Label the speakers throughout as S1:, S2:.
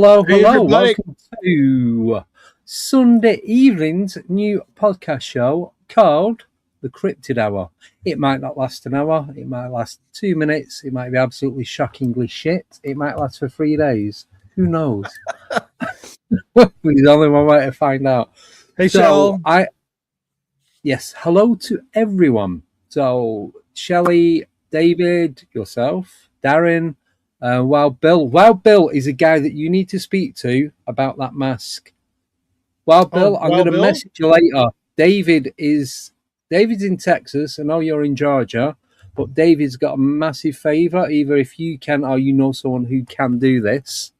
S1: Hello,
S2: Hey
S1: hello.
S2: everybody.
S1: Welcome to Sunday evening's new podcast show called The Cryptid Hour. It might not last an hour. It might last 2 minutes. It might be absolutely shockingly shit. It might last for 3 days. Who knows? There's only one way to find out.
S2: Hey, Shell.
S1: Yes, hello to everyone. So, Shelley, David, yourself, Darren, Wild Bill. Wild Bill is a guy that you need to speak to about that mask. Wild Bill, I'm going to message you later. David's in Texas. I know you're in Georgia, but David's got a massive favor. Either if you can or you know someone who can do this.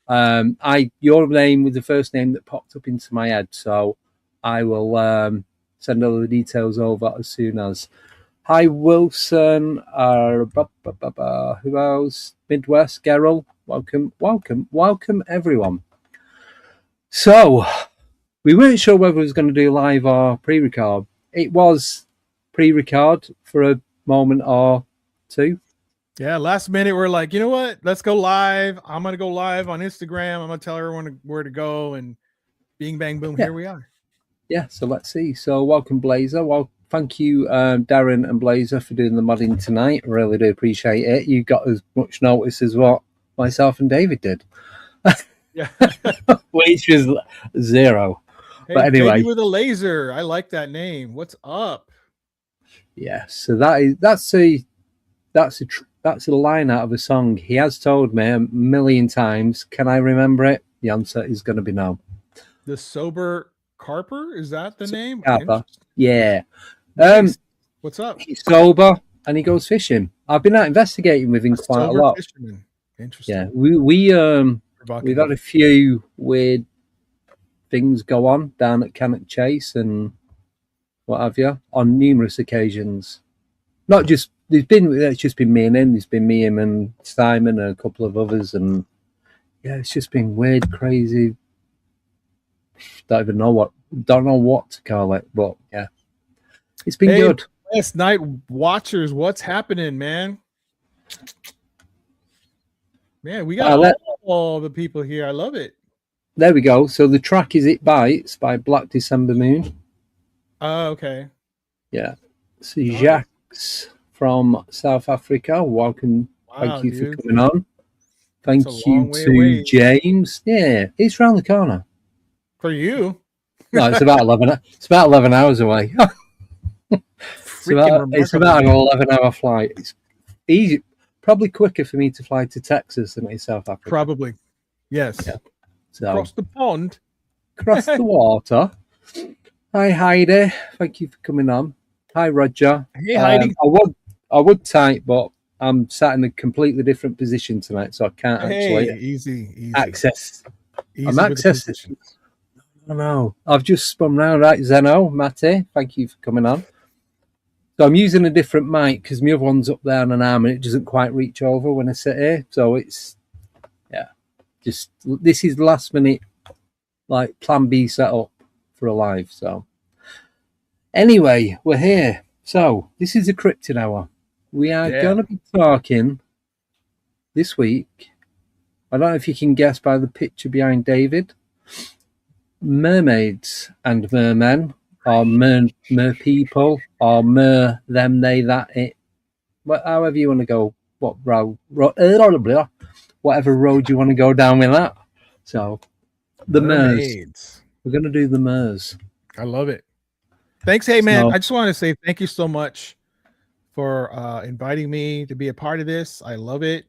S1: Your name was the first name that popped up into my head, so I will send all the details over as soon as. Hi, Wilson. Who else? Midwest, Gerald. Welcome, everyone. So, we weren't sure whether we was going to do live or pre-record. It was pre-record for a moment or two.
S2: Yeah, last minute we're like, you know what? Let's go live. I'm going to go live on Instagram. I'm going to tell everyone where to go, and bing, bang, boom, Here we are.
S1: Yeah, so let's see. So welcome, Blazer. Well, thank you, Darren and Blazer, for doing the modding tonight. Really do appreciate it. You got as much notice as what myself and David did.
S2: Yeah.
S1: Which was zero.
S2: Hey,
S1: but anyway.
S2: Baby with a laser. I like that name. What's up?
S1: Yeah, so that's a line out of a song. He has told me a million times. Can I remember it? The answer is going to be no.
S2: The Sober Carper, is that the name?
S1: Carper. Yeah.
S2: Nice. What's up?
S1: He's sober and he goes fishing. I've been out investigating with him quite a lot.
S2: Fisherman. Interesting.
S1: Yeah, we've had a few weird things go on down at Cannock Chase and what have you on numerous occasions. Not just it's just been me and him. There's been me, him, and Simon, and a couple of others, and yeah, it's just been weird, crazy. Don't know what to call it, but yeah, it's been good.
S2: Last night watchers, what's happening, man? Man, we got all the people here. I love it.
S1: There we go. So the track is "It Bites" by Black December Moon.
S2: Oh, okay.
S1: Yeah. So Jacques from South Africa, welcome.
S2: Wow,
S1: thank you for coming on. Thank you to
S2: away.
S1: James. Yeah, it's round the corner.
S2: For you?
S1: No, it's about 11. It's about 11 hours away. It's about an 11-hour flight. It's easy, probably quicker for me to fly to Texas than it is South Africa.
S2: Probably, yes. Yeah.
S1: So
S2: across the pond,
S1: across the water. Hi Heidi, thank you for coming on. Hi Roger.
S2: Hey Heidi.
S1: I would type, but I'm sat in a completely different position tonight, so I can't actually
S2: easy
S1: access.
S2: Easy
S1: I'm accessing. I know. I've just spun round. Right, Zeno, Matty, thank you for coming on. So I'm using a different mic because my other one's up there on an arm and it doesn't quite reach over when I sit here. So it's, this is last minute, like plan B setup for a live. So anyway, we're here. So this is a Cryptid Hour. We are going to be talking this week. I don't know if you can guess by the picture behind David. Mermaids and mermen, or mer people, or mer them, they, that, it. However you want to go, whatever road you want to go down with that. So, the Mermaids. We're going to do the Mers.
S2: I love it. Thanks. Hey, man, I just want to say thank you so much for inviting me to be a part of this. I love it.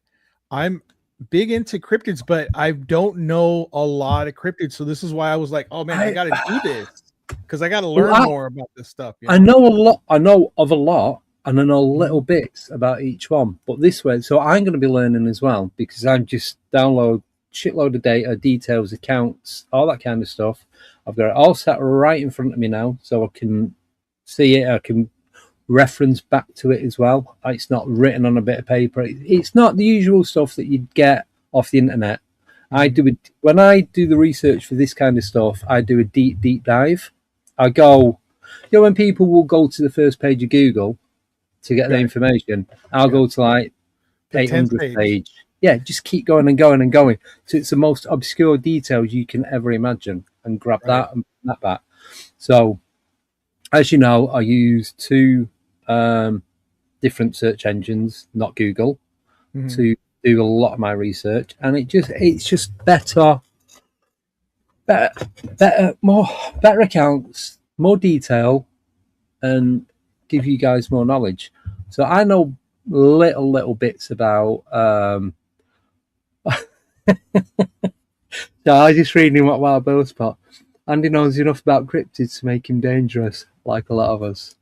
S2: I'm big into cryptids, but I don't know a lot of cryptids, so this is why I was like, oh man, I gotta do this because I gotta learn more about this stuff.
S1: I know a lot. I know of a lot, and I know little bits about each one. But this way, so I'm going to be learning as well because I'm just download shitload of data, details, accounts, all that kind of stuff. I've got it all set right in front of me now, so I can see it. I can reference back to it as well. It's not written on a bit of paper. It's not the usual stuff that you'd get off the internet. When I do the research for this kind of stuff, I do a deep dive. I go, when people will go to the first page of Google to get the information, I'll go to like 800 page. yeah, just keep going and going and going. So it's the most obscure details you can ever imagine, and grab that and that back. So, as you know, I use two different search engines, not Google, to do a lot of my research, and it's just better, better accounts, more detail, and give you guys more knowledge. So I know little bits about. So I was just reading what Wild Bill spot. Andy knows enough about cryptids to make him dangerous, like a lot of us.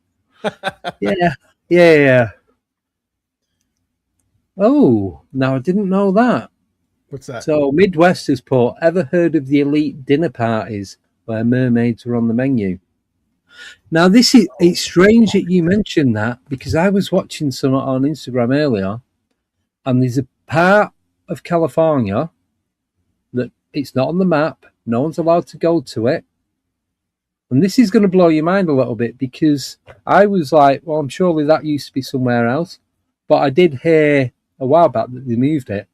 S1: Yeah. Oh, now I didn't know that.
S2: What's that?
S1: So Midwest has put, ever heard of the elite dinner parties where mermaids were on the menu? Now it's strange that you mentioned that, because I was watching some on Instagram earlier, and there's a part of California that it's not on the map, no one's allowed to go to it. And this is going to blow your mind a little bit, because I was like, well, I'm surely that used to be somewhere else. But I did hear a while back that they moved it.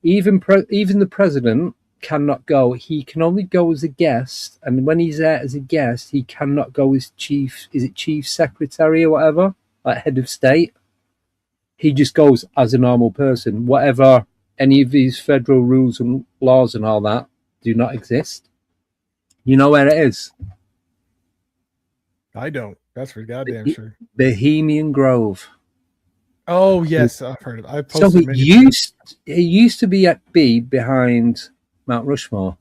S1: Even the president cannot go. He can only go as a guest. And when he's there as a guest, he cannot go as chief secretary or whatever, like head of state. He just goes as a normal person. Whatever, any of these federal rules and laws and all that do not exist. You know where it is?
S2: I don't. That's for goddamn sure.
S1: Bohemian Grove.
S2: Oh yes, I've heard of it. I
S1: So
S2: posted
S1: it used to be behind Mount Rushmore,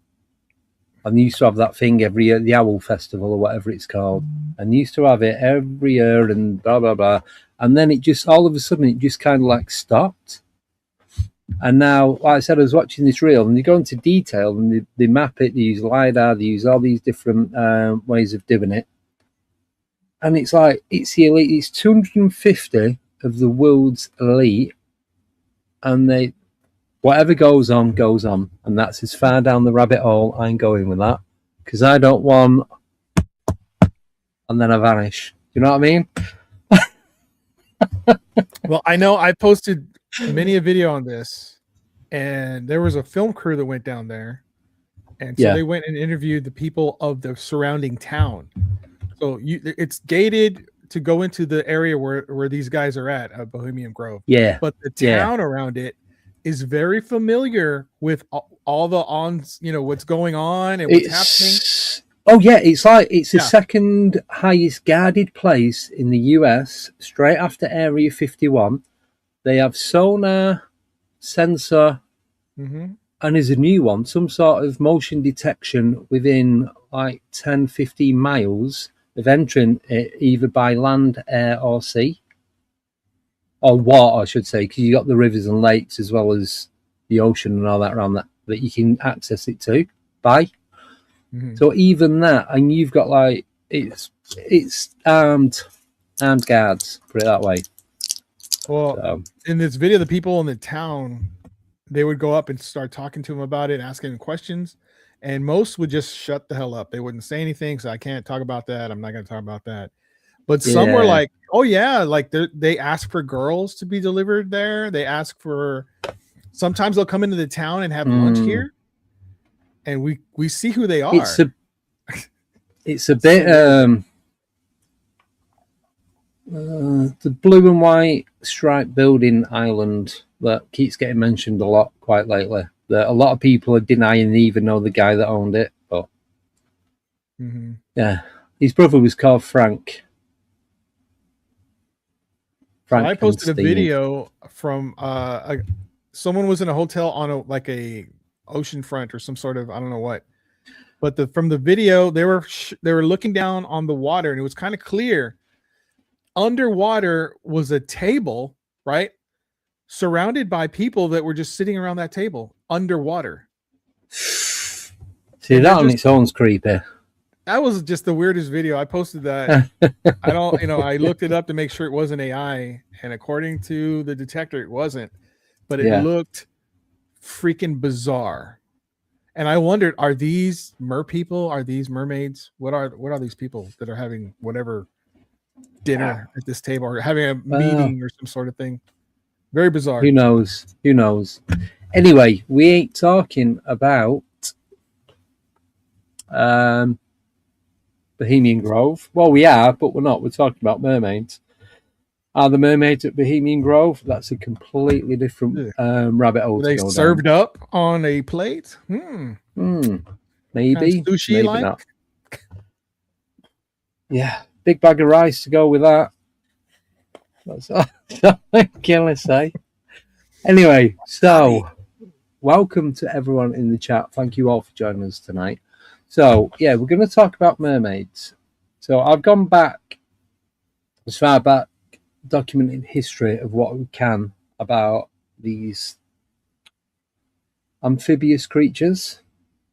S1: and they used to have that thing every year, the Owl Festival or whatever it's called, and they used to have it every year and blah blah blah, and then it just all of a sudden it just kind of like stopped. And now, like I said, I was watching this reel, and they go into detail, and they map it, they use LiDAR, they use all these different ways of doing it, and it's like it's the elite. It's 250 of the world's elite, and whatever goes on, and that's as far down the rabbit hole I'm going with that, because I don't want, and then I vanish. You know what I mean?
S2: Well, I know I posted many a video on this, and there was a film crew that went down there, and so they went and interviewed the people of the surrounding town. So it's gated to go into the area where these guys are at Bohemian Grove.
S1: Yeah.
S2: But the town around it is very familiar with all the what's going on and what's happening.
S1: Oh yeah, it's the second highest guarded place in the US, straight after Area 51. They have sonar, sensor, and there's a new one, some sort of motion detection within like 10, 15 miles of entering it, either by land, air, or sea, or water, I should say, because you got the rivers and lakes as well as the ocean and all that around that you can access it to by. So even that, and you've got like it's armed guards, put it that way.
S2: Well, in this video, the people in the town, they would go up and start talking to him about it, asking him questions. And most would just shut the hell up. They wouldn't say anything. So I can't talk about that. I'm not going to talk about that. But some were like, oh yeah. Like they ask for girls to be delivered there. They ask for, sometimes they'll come into the town and have lunch here. And we see who they are.
S1: It's a bit, the blue and white striped building island that keeps getting mentioned a lot quite lately. That a lot of people are denying they even know the guy that owned it, but yeah, his brother was called Frank.
S2: So I posted a video from someone was in a hotel on a ocean front or some sort of, I don't know what, but from the video they were looking down on the water, and it was kind of clear. Underwater was a table, right? Surrounded by people that were just sitting around that table underwater.
S1: See, that on its own's creepy.
S2: That was just the weirdest video. I posted that. I looked it up to make sure it wasn't AI, and according to the detector, it wasn't. But it looked freaking bizarre. And I wondered, are these people? Are these mermaids? What are these people that are having whatever dinner at this table, or having a meeting or some sort of thing? Very bizarre.
S1: Who knows? Who knows? Anyway, we ain't talking about Bohemian Grove. Well, we are, but we're not. We're talking about mermaids. Are the mermaids at Bohemian Grove? That's a completely different rabbit hole.
S2: Were they served up on a plate?
S1: Maybe,
S2: kind of sushi,
S1: maybe
S2: like?
S1: not. Yeah, big bag of rice to go with that. That's all I can say. Anyway, so welcome to everyone in the chat. Thank you all for joining us tonight. So, yeah, we're going to talk about mermaids. So, I've gone back as far back, documenting history of what we can about these amphibious creatures.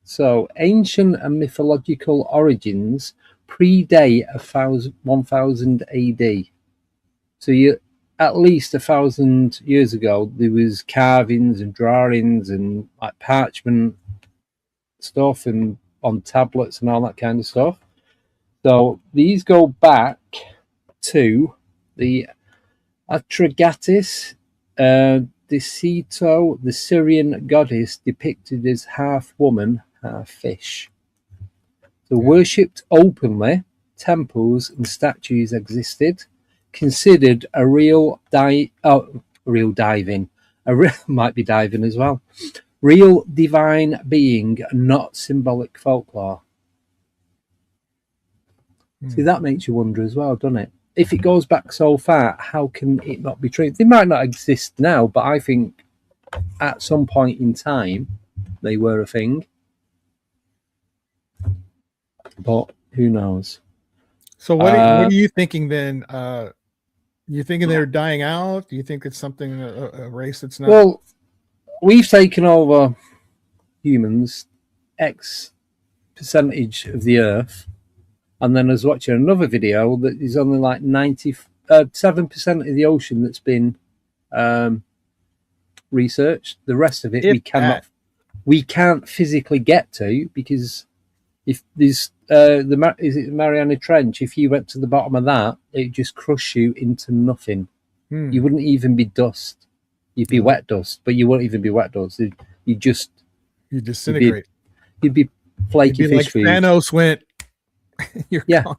S1: So, ancient and mythological origins predate 1000 AD. So, you at least 1,000 years ago, there was carvings and drawings and like parchment stuff and on tablets and all that kind of stuff. So these go back to the Atrahasis Decito, the Syrian goddess depicted as half woman, half fish. So worshipped openly, temples and statues existed. Considered a real divine as well. Real divine being, not symbolic folklore. See, that makes you wonder as well, doesn't it? If it goes back so far, how can it not be true? They might not exist now, but I think at some point in time they were a thing. But who knows?
S2: So what are you thinking then? You thinking they're dying out? Do you think it's something a race that's not?
S1: Well, we've taken over humans X percentage of the Earth, and then I was watching another video that is only like 97% of the ocean that's been researched. The rest of it we can't physically get to, because if there's the Mariana Trench, if you went to the bottom of that, it'd just crush you into nothing. You wouldn't even be dust. You'd be wet dust, but you wouldn't even be wet dust. You
S2: disintegrate.
S1: You'd be flaky fish
S2: like
S1: food.
S2: Thanos went. You're gone.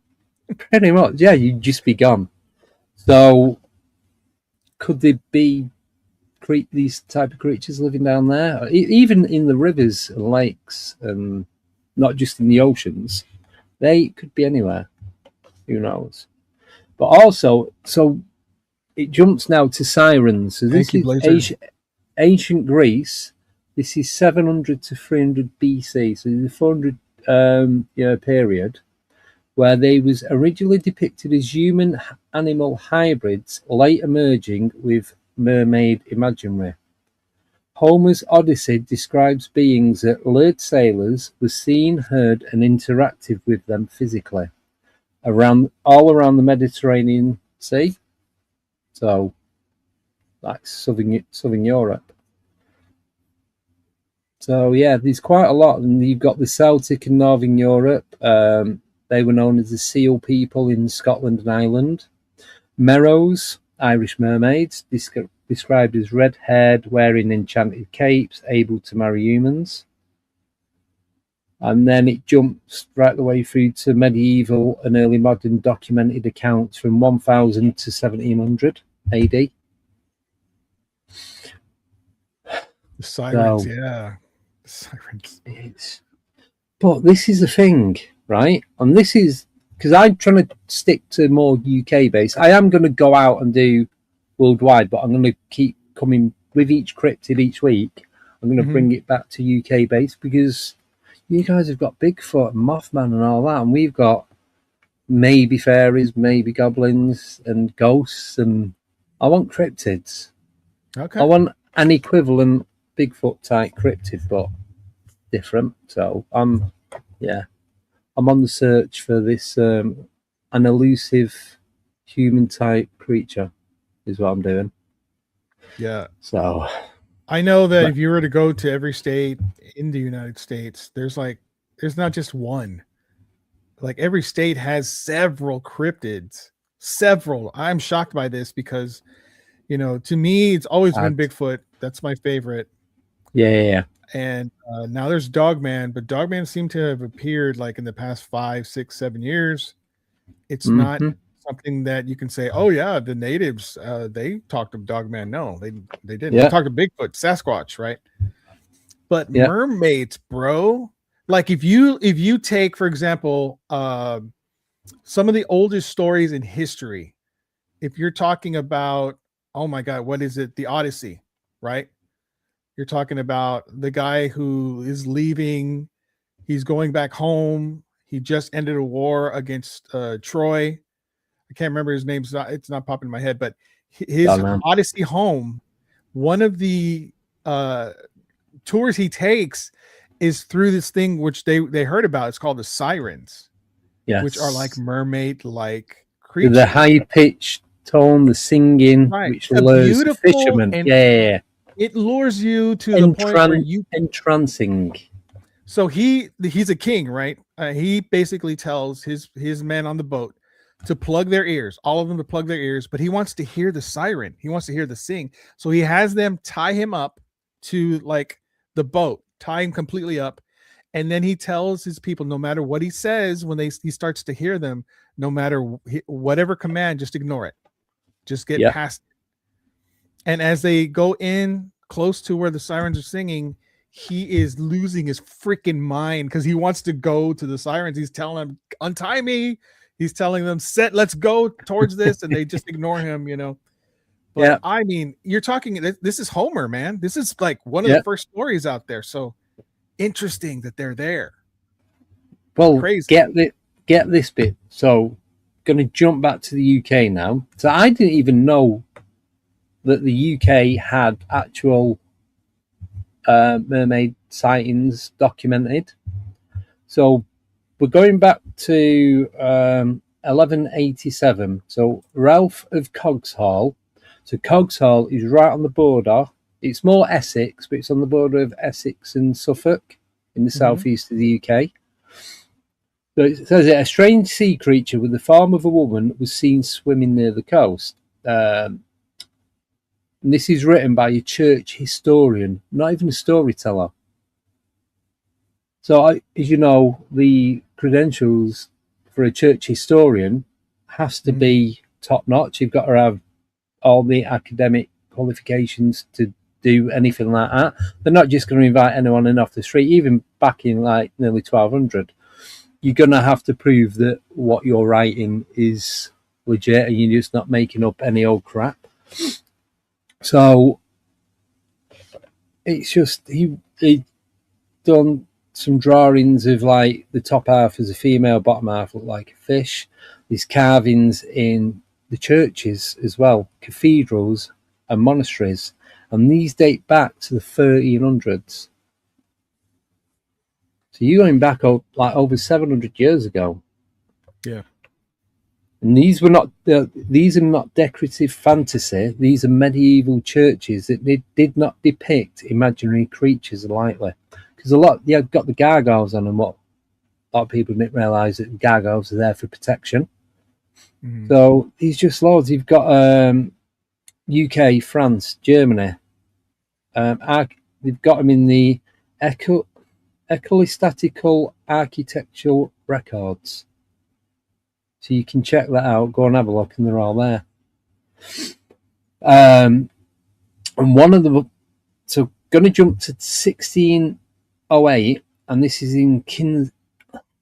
S1: Pretty much. Yeah, you'd just be gone. So, could there be these type of creatures living down there, even in the rivers and lakes, and not just in the oceans? They could be anywhere. Who knows? But also, so it jumps now to sirens. So this is ancient Greece. This is 700 to 300 BC. So the 400 year period, where they was originally depicted as human-animal hybrids, later merging with mermaid imaginary. Homer's Odyssey describes beings that lured sailors, were seen, heard, and interacted with them physically, all around the Mediterranean Sea. So, like Southern Europe. So yeah, there's quite a lot, and you've got the Celtic in Northern Europe. They were known as the Seal people in Scotland and Ireland. Merrows, Irish mermaids, described as red-haired, wearing enchanted capes, able to marry humans. And then it jumps right the way through to medieval and early modern documented accounts from 1000 to 1700 AD.
S2: The sirens, The sirens.
S1: But this is the thing, right? And this is because I'm trying to stick to more UK based. I am going to go out and do worldwide, but I'm going to keep coming with each cryptid each week. I'm going to bring it back to UK based, because you guys have got Bigfoot and Mothman and all that, and we've got maybe fairies, maybe goblins and ghosts, and I want cryptids.
S2: Okay.
S1: I want an equivalent Bigfoot type cryptid, but different. So I'm on the search for this an elusive human type creature is what I'm doing.
S2: Yeah.
S1: So
S2: I know that if you were to go to every state in the United States, there's not just one. Like every state has several cryptids. Several. I'm shocked by this because, You know, to me, it's always been Bigfoot. That's my favorite.
S1: Yeah.
S2: And now there's Dogman, but Dogman seemed to have appeared like in the past 5, 6, 7 years. It's not something that you can say, oh yeah, the natives they talked to Dogman. No, they didn't. They talked to Bigfoot, Sasquatch, right? But mermaids, bro. Like if you take, for example, some of the oldest stories in history, if you're talking about, oh my God, what is it? The Odyssey, right? You're talking about the guy who is leaving. He's going back home. He just ended a war against Troy. I can't remember his name. It's not popping in my head, but his Odyssey home, one of the tours he takes is through this thing which they heard about. It's called the sirens, which are like mermaid-like creatures.
S1: The high-pitched tone, the singing, which lures the fishermen.
S2: It lures you to the point where you
S1: entrancing.
S2: So he's a king, right? He basically tells his men on the boat to plug their ears, all of them to plug their ears, but he wants to hear the siren. He wants to hear the sing. So he has them tie him up to like the boat, tie him completely up. And then he tells his people, no matter what he says, when he starts to hear them, no matter whatever command, just ignore it. Just get past it. And as they go in close to where the sirens are singing, he is losing his freaking mind because he wants to go to the sirens. He's telling them, untie me. He's telling them, let's go towards this. And they just ignore him, you know. But I mean, you're talking, this is Homer, man. This is like one of the first stories out there. So interesting that they're there.
S1: Well, crazy. Get this bit. So going to jump back to the UK now. So I didn't even know that the UK had actual mermaid sightings documented. So we're going back to 1187. So Ralph of Coggeshall. So Coggeshall is right on the border. It's more Essex, but it's on the border of Essex and Suffolk in the southeast of the UK. So it says a strange sea creature with the form of a woman was seen swimming near the coast. And this is written by a church historian, not even a storyteller. So, as you know, the credentials for a church historian has to be top notch. You've got to have all the academic qualifications to do anything like that. They're not just going to invite anyone in off the street. Even back in like nearly 1200, you're going to have to prove that what you're writing is legit and you're just not making up any old crap. So it's just he done some drawings of like the top half as a female, bottom half looked like a fish. These carvings in the churches as well, cathedrals and monasteries, and these date back to the 1300s. So you're going back like over 700 years ago.
S2: Yeah.
S1: And these are not decorative fantasy. These are medieval churches that did not depict imaginary creatures lightly. Because you've got the gargoyles on them. What a lot of people didn't realise that gargoyles are there for protection. So these just loads. You've got UK, France, Germany. They've got them in the ecclesiastical architectural records. So you can check that out. Go and have a look, and they're all there. And one of them, so going to jump to 1608, and this is in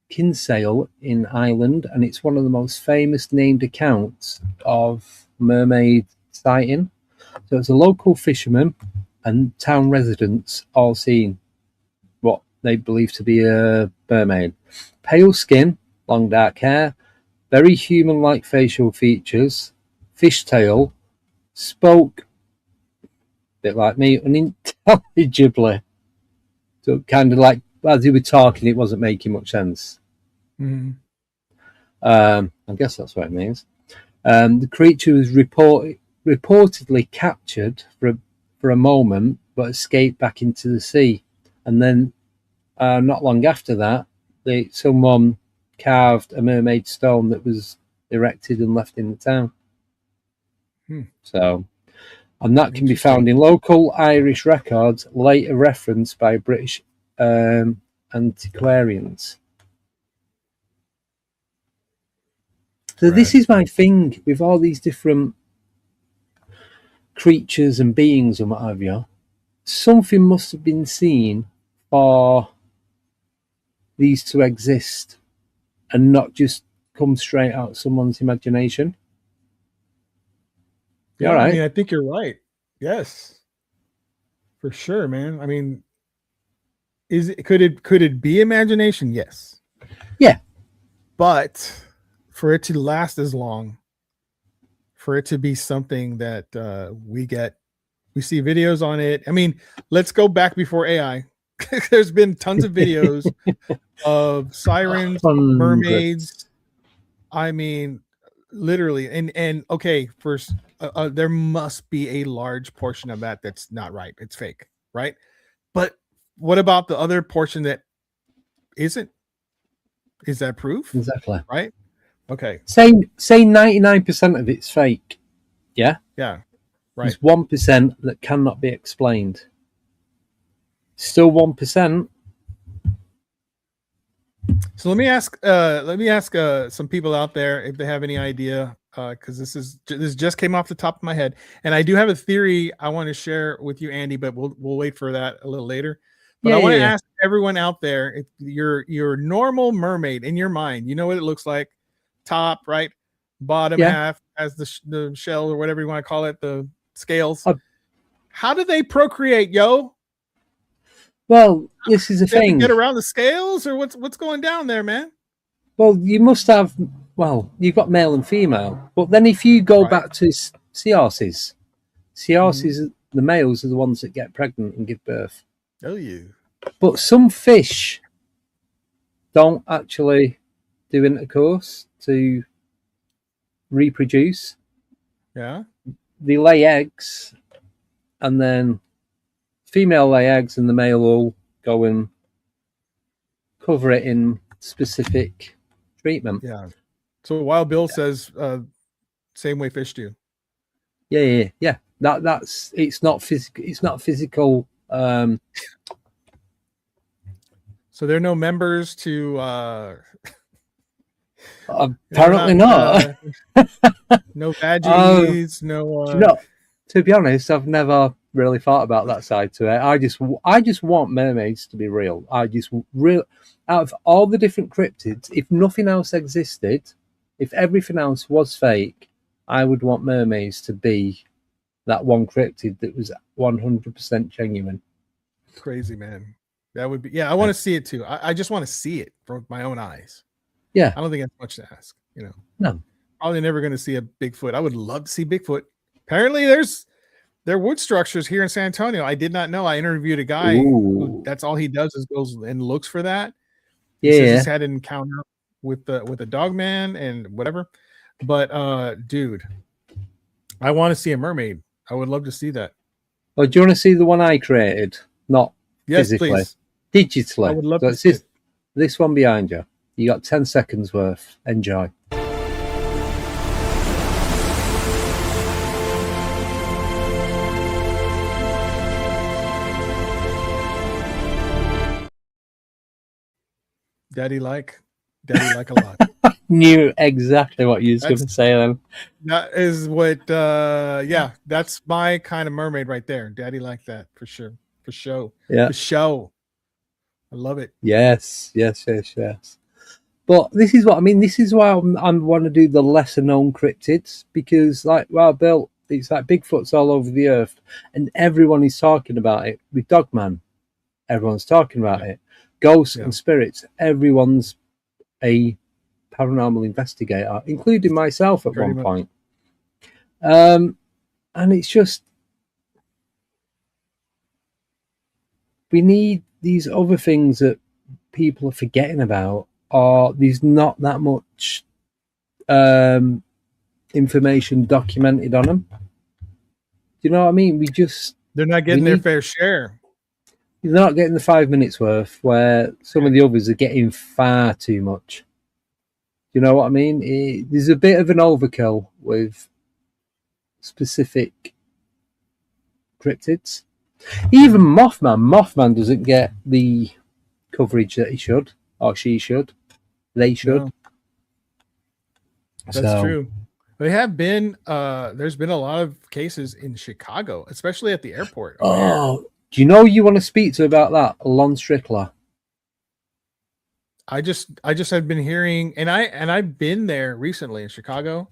S1: Kinsale in Ireland, and it's one of the most famous named accounts of mermaid sighting. So it's a local fisherman and town residents all seen what they believe to be a mermaid. Pale skin, long dark hair, very human-like facial features, fishtail, spoke a bit like me, unintelligibly. So kind of like as he was talking, it wasn't making much sense. I guess that's what it means. The creature was reportedly captured for a moment, but escaped back into the sea. And then not long after that, someone carved a mermaid stone that was erected and left in the town. So And that can be found in local Irish records, later referenced by British antiquarians. So this is my thing with all these different creatures and beings and what have you. Something must have been seen for these to exist and not just come straight out of someone's imagination.
S2: Yeah, right? I mean, I think you're right. Yes, for sure, man. I mean, could it be imagination? Yes.
S1: Yeah.
S2: But for it to last as long, for it to be something that we see videos on it. I mean, let's go back before AI. There's been tons of videos of sirens, mermaids. I mean, literally, and okay, first, there must be a large portion of that that's not right. It's fake, right? But what about the other portion that isn't? Is that proof?
S1: Exactly.
S2: Right? Okay.
S1: Say 99% of it's fake. Yeah?
S2: Yeah. Right.
S1: There's 1% that cannot be explained. Still 1%.
S2: So let me ask some people out there if they have any idea, because this just came off the top of my head, and I do have a theory I want to share with you, Andy, but we'll wait for that a little later. But I want to ask everyone out there, if your normal mermaid in your mind, you know what it looks like, top right, bottom half as the shell or whatever you want to call it, the scales. How do they procreate, yo?
S1: Well, this is a thing.
S2: Get around the scales, or what's going down there, man?
S1: Well, you must have. Well, you've got male and female, but then if you go back to seahorses, the males are the ones that get pregnant and give birth.
S2: Oh, you.
S1: But some fish don't actually do intercourse to reproduce.
S2: Yeah.
S1: They lay eggs, and then female lay eggs, and the male will go and cover it in specific treatment.
S2: Yeah. So Wild Bill says, same way fish do.
S1: Yeah. That's it's not physical. It's not physical.
S2: So there are no members to.
S1: Apparently not.
S2: No veggies. No.
S1: To be honest, I've never really thought about that side to it. I just want mermaids to be real. Out of all the different cryptids, if nothing else existed, if everything else was fake, I would want mermaids to be that one cryptid that was 100% genuine.
S2: Crazy, man. That would be. Yeah, I want to see it too. I just want to see it from my own eyes.
S1: Yeah,
S2: I don't think that's much to ask.
S1: No,
S2: probably never going to see a Bigfoot. I would love to see Bigfoot. Apparently, there are wood structures here in San Antonio. I did not know. I interviewed a guy who that's all he does is goes and looks for that. He says he's had an encounter with a dog man and whatever. But dude, I want to see a mermaid. I would love to see that.
S1: Oh, do you want to see the one I created? Not physically,
S2: please.
S1: Digitally.
S2: I would love
S1: to
S2: see it.
S1: This one behind you. You got 10 seconds worth. Enjoy.
S2: Daddy like a lot.
S1: Knew exactly what you was going to say then.
S2: That is what that's my kind of mermaid right there. Daddy like that for sure. For show.
S1: Yeah.
S2: For show. I love it.
S1: Yes. But this is what I mean. This is why I want to do the lesser known cryptids, because Bill, it's like Bigfoot's all over the earth and everyone is talking about it. With Dogman, everyone's talking about it. Ghosts and spirits, everyone's a paranormal investigator, including myself at one point. And it's just, we need these other things that people are forgetting about, or there's not that much information documented on them. Do you know what I mean?
S2: They're not getting their fair share.
S1: They're not getting the 5 minutes worth, where some of the others are getting far too much. You know what I mean? There's a bit of an overkill with specific cryptids. Even Mothman doesn't get the coverage that he should, or she should, they should.
S2: No, that's true. They have been. There's been a lot of cases in Chicago, especially at the airport.
S1: Oh, do you know you want to speak to about that, Lon Strickler?
S2: I just have been hearing, and I've been there recently in Chicago.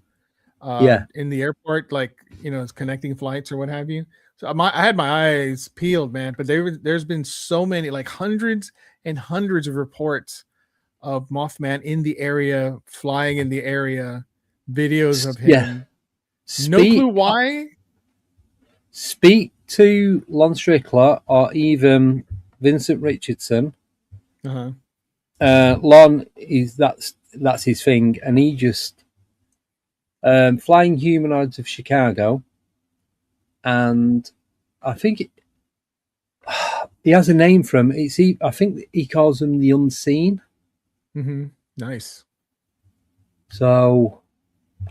S2: In the airport, like, it's connecting flights or what have you. So I had my eyes peeled, man. But there's been so many, like hundreds and hundreds of reports of Mothman in the area, flying in the area, videos of him.
S1: Yeah.
S2: No clue why.
S1: Speak to Lon Strickler or even Vincent Richardson. Lon that's his thing, and he just flying humanoids of Chicago, and I think he has a name for him. I think he calls them the unseen.
S2: Nice.
S1: So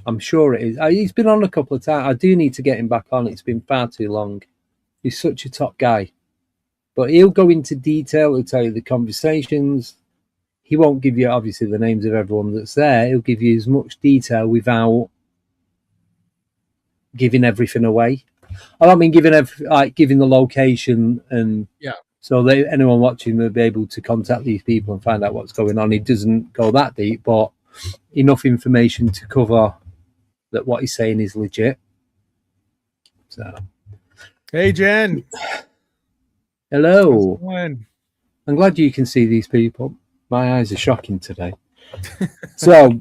S1: I'm sure it is. He's been on a couple of times. I do need to get him back on. It's been far too long. He's such a top guy. But he'll go into detail. He'll tell you the conversations. He won't give you, obviously, the names of everyone that's there. He'll give you as much detail without giving everything away. I don't mean giving the location, and so anyone watching will be able to contact these people and find out what's going on. He doesn't go that deep, but enough information to cover that what he's saying is legit. So,
S2: hey Jen,
S1: hello. I'm glad you can see these people. My eyes are shocking today. So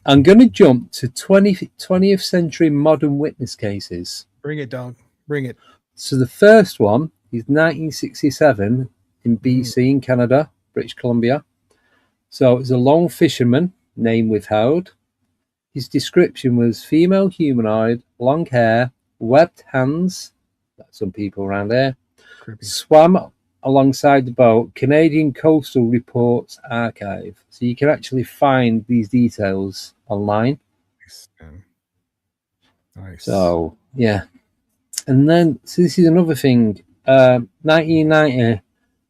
S1: I'm going to jump to 20th century modern witness cases.
S2: Bring it, dog. Bring it.
S1: So the first one is 1967 in BC in Canada, British Columbia. So it's a lone fisherman, name withheld. His description was female humanoid, long hair, webbed hands, that's some people around here,
S2: creepy,
S1: swam alongside the boat. Canadian Coastal Reports Archive. So you can actually find these details online.
S2: Nice.
S1: So, yeah. And then, so this is another thing. 1990,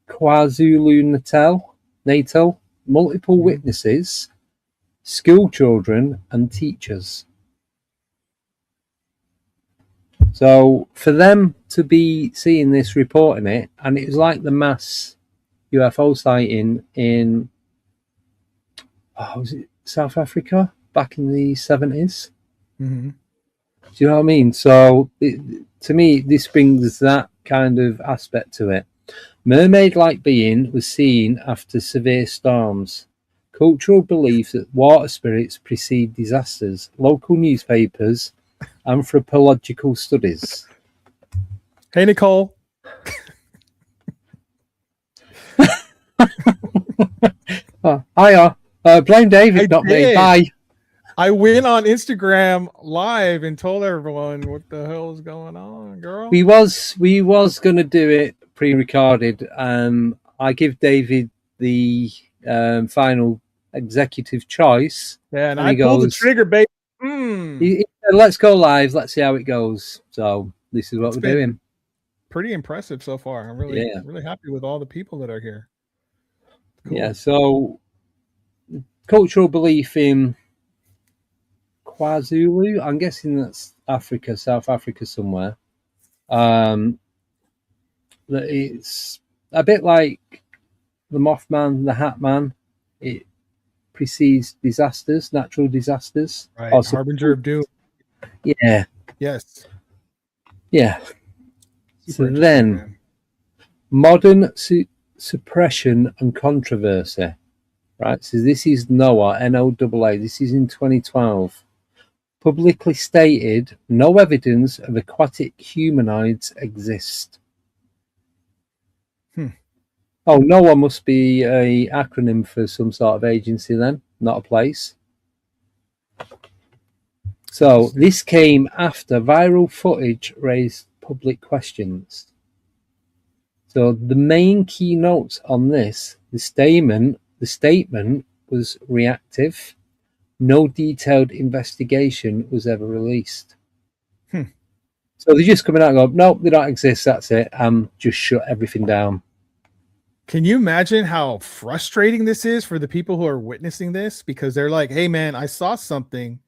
S1: KwaZulu-Natal, multiple witnesses, school children and teachers. So for them to be seeing this, reporting it, and it was like the mass UFO sighting in, was it South Africa back in the 70s? Do you know what I mean? So to me, this brings that kind of aspect to it. Mermaid-like being was seen after severe storms. Cultural belief that water spirits precede disasters. Local newspapers, anthropological studies.
S2: Hey, Nicole.
S1: Hiya. Blame David, not me. Bye.
S2: I went on Instagram live and told everyone what the hell is going on, girl.
S1: We was going to do it pre-recorded. I give David the final executive choice.
S2: Yeah, and I pulled the trigger, baby.
S1: He said, let's go live. Let's see how it goes. So this is what we're doing.
S2: Pretty impressive so far. I'm really happy with all the people that are here.
S1: Cool. Yeah. So cultural belief in KwaZulu. I'm guessing that's Africa, South Africa somewhere. That it's a bit like the Mothman, the Hat Man. It precedes disasters, natural disasters.
S2: Right. Harbinger of doom.
S1: Yeah.
S2: Yes.
S1: Yeah. So then, modern suppression and controversy. Right. So this is NOAA, NOAA. This is in 2012. Publicly stated, no evidence of aquatic humanoids exist. Oh, NOAA must be a acronym for some sort of agency then, not a place. So this came after viral footage raised public questions. So the main keynotes on this, the statement was reactive. No detailed investigation was ever released. So they're just coming out and go, nope, they don't exist. That's it. Just shut everything down.
S2: Can you imagine how frustrating this is for the people who are witnessing this? Because they're like, hey, man, I saw something.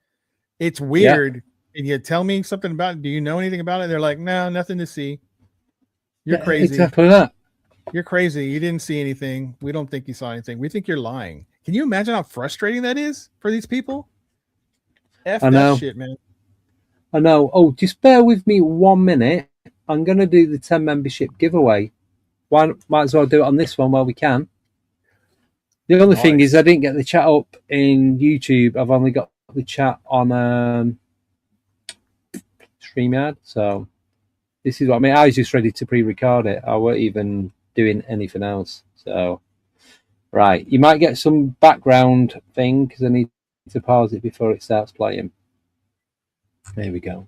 S2: It's weird. Yeah. And you tell me something about it. Do you know anything about it? They're like, no, nothing to see. You're crazy.
S1: Exactly that.
S2: You're crazy. You didn't see anything. We don't think you saw anything. We think you're lying. Can you imagine how frustrating that is for these people? F that shit, man.
S1: I know. Oh, just bear with me 1 minute. I'm going to do the 10 membership giveaway. Might as well do it on this one while we can. The only thing is I didn't get the chat up in YouTube. I've only got the chat on StreamYard. So this is what I mean. I was just ready to pre-record it. I weren't even doing anything else. So, right. You might get some background thing because I need to pause it before it starts playing. There we go.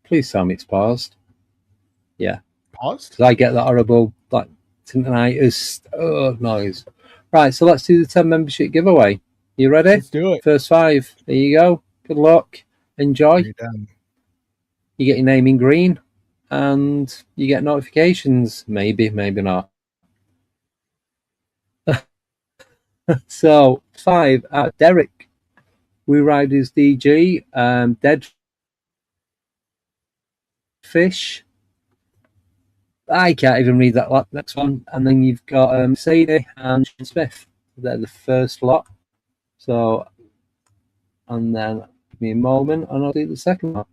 S1: Please tell me it's paused. Yeah.
S2: Paused?
S1: Because I get that horrible like tinnitus noise. Right, so let's do the 10 membership giveaway. You ready?
S2: Let's do it.
S1: First 5. There you go. Good luck. Enjoy. You get your name in green and you get notifications. Maybe, maybe not. So 5, Derek. We Riders DG, Dead Fish. I can't even read that next one. And then you've got Sadie and Sean Smith. They're the first lot. So, and then give me a moment and I'll do the second one.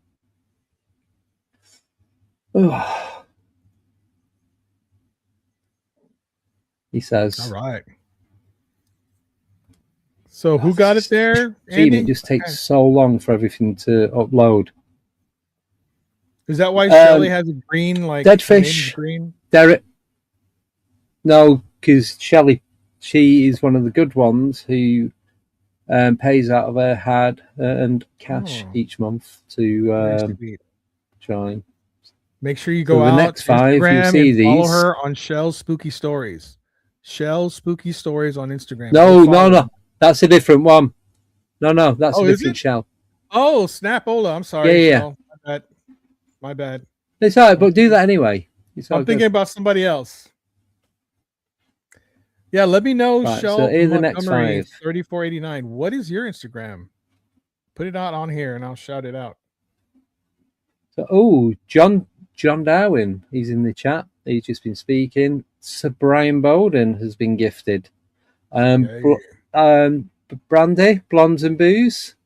S1: Oh. He says.
S2: All right. So who got it there? Andy?
S1: It just takes so long for everything to upload.
S2: Is that why Shelley has a green, like
S1: Dead Fish?
S2: Green?
S1: Derek. No, because Shelley, she is one of the good ones who pays out of her hard earned cash each month to join.
S2: Make sure you go out
S1: the next 5.
S2: Instagram
S1: you see
S2: and
S1: these.
S2: Follow her on Shell's Spooky Stories. Shell's Spooky Stories on Instagram.
S1: No. That's a different one. No, that's a different Shell.
S2: Oh, Snapola. I'm sorry.
S1: Yeah.
S2: Shell. My bad.
S1: It's all right, but do that anyway.
S2: I'm thinking about somebody else. Yeah, let me know,
S1: right,
S2: Shell.
S1: So here's the next 5.
S2: 3489. What is your Instagram? Put it out on here and I'll shout it out.
S1: So, John Darwin, he's in the chat. He's just been speaking. Sir Brian Bowden has been gifted. Brandy, Blondes and Booze.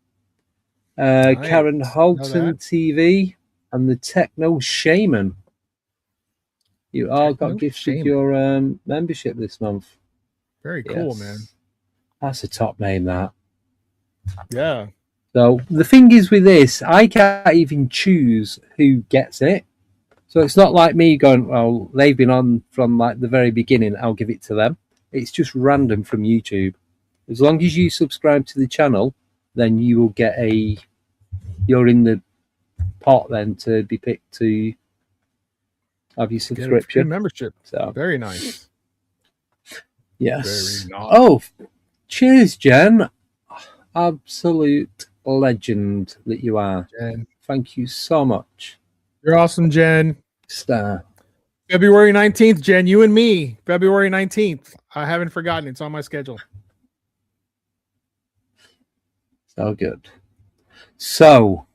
S1: Nice. Karen Holton TV and the Techno Shaman. You all got gifted your membership this month.
S2: Very cool, man.
S1: That's a top name, that.
S2: Yeah.
S1: So the thing is with this, I can't even choose who gets it. So it's not like me going, well, they've been on from like the very beginning, I'll give it to them. It's just random from YouTube. As long as you subscribe to the channel, then you will get you're in the pot then to be picked to have your subscription.
S2: Membership. So very nice.
S1: Yes. Very nice. Oh, cheers, Jen. Absolute legend that you are.
S2: Jen.
S1: Thank you so much.
S2: You're awesome, Jen.
S1: Star.
S2: February 19th, Jen, you and me. February 19th. I haven't forgotten. It's on my schedule.
S1: So good. So,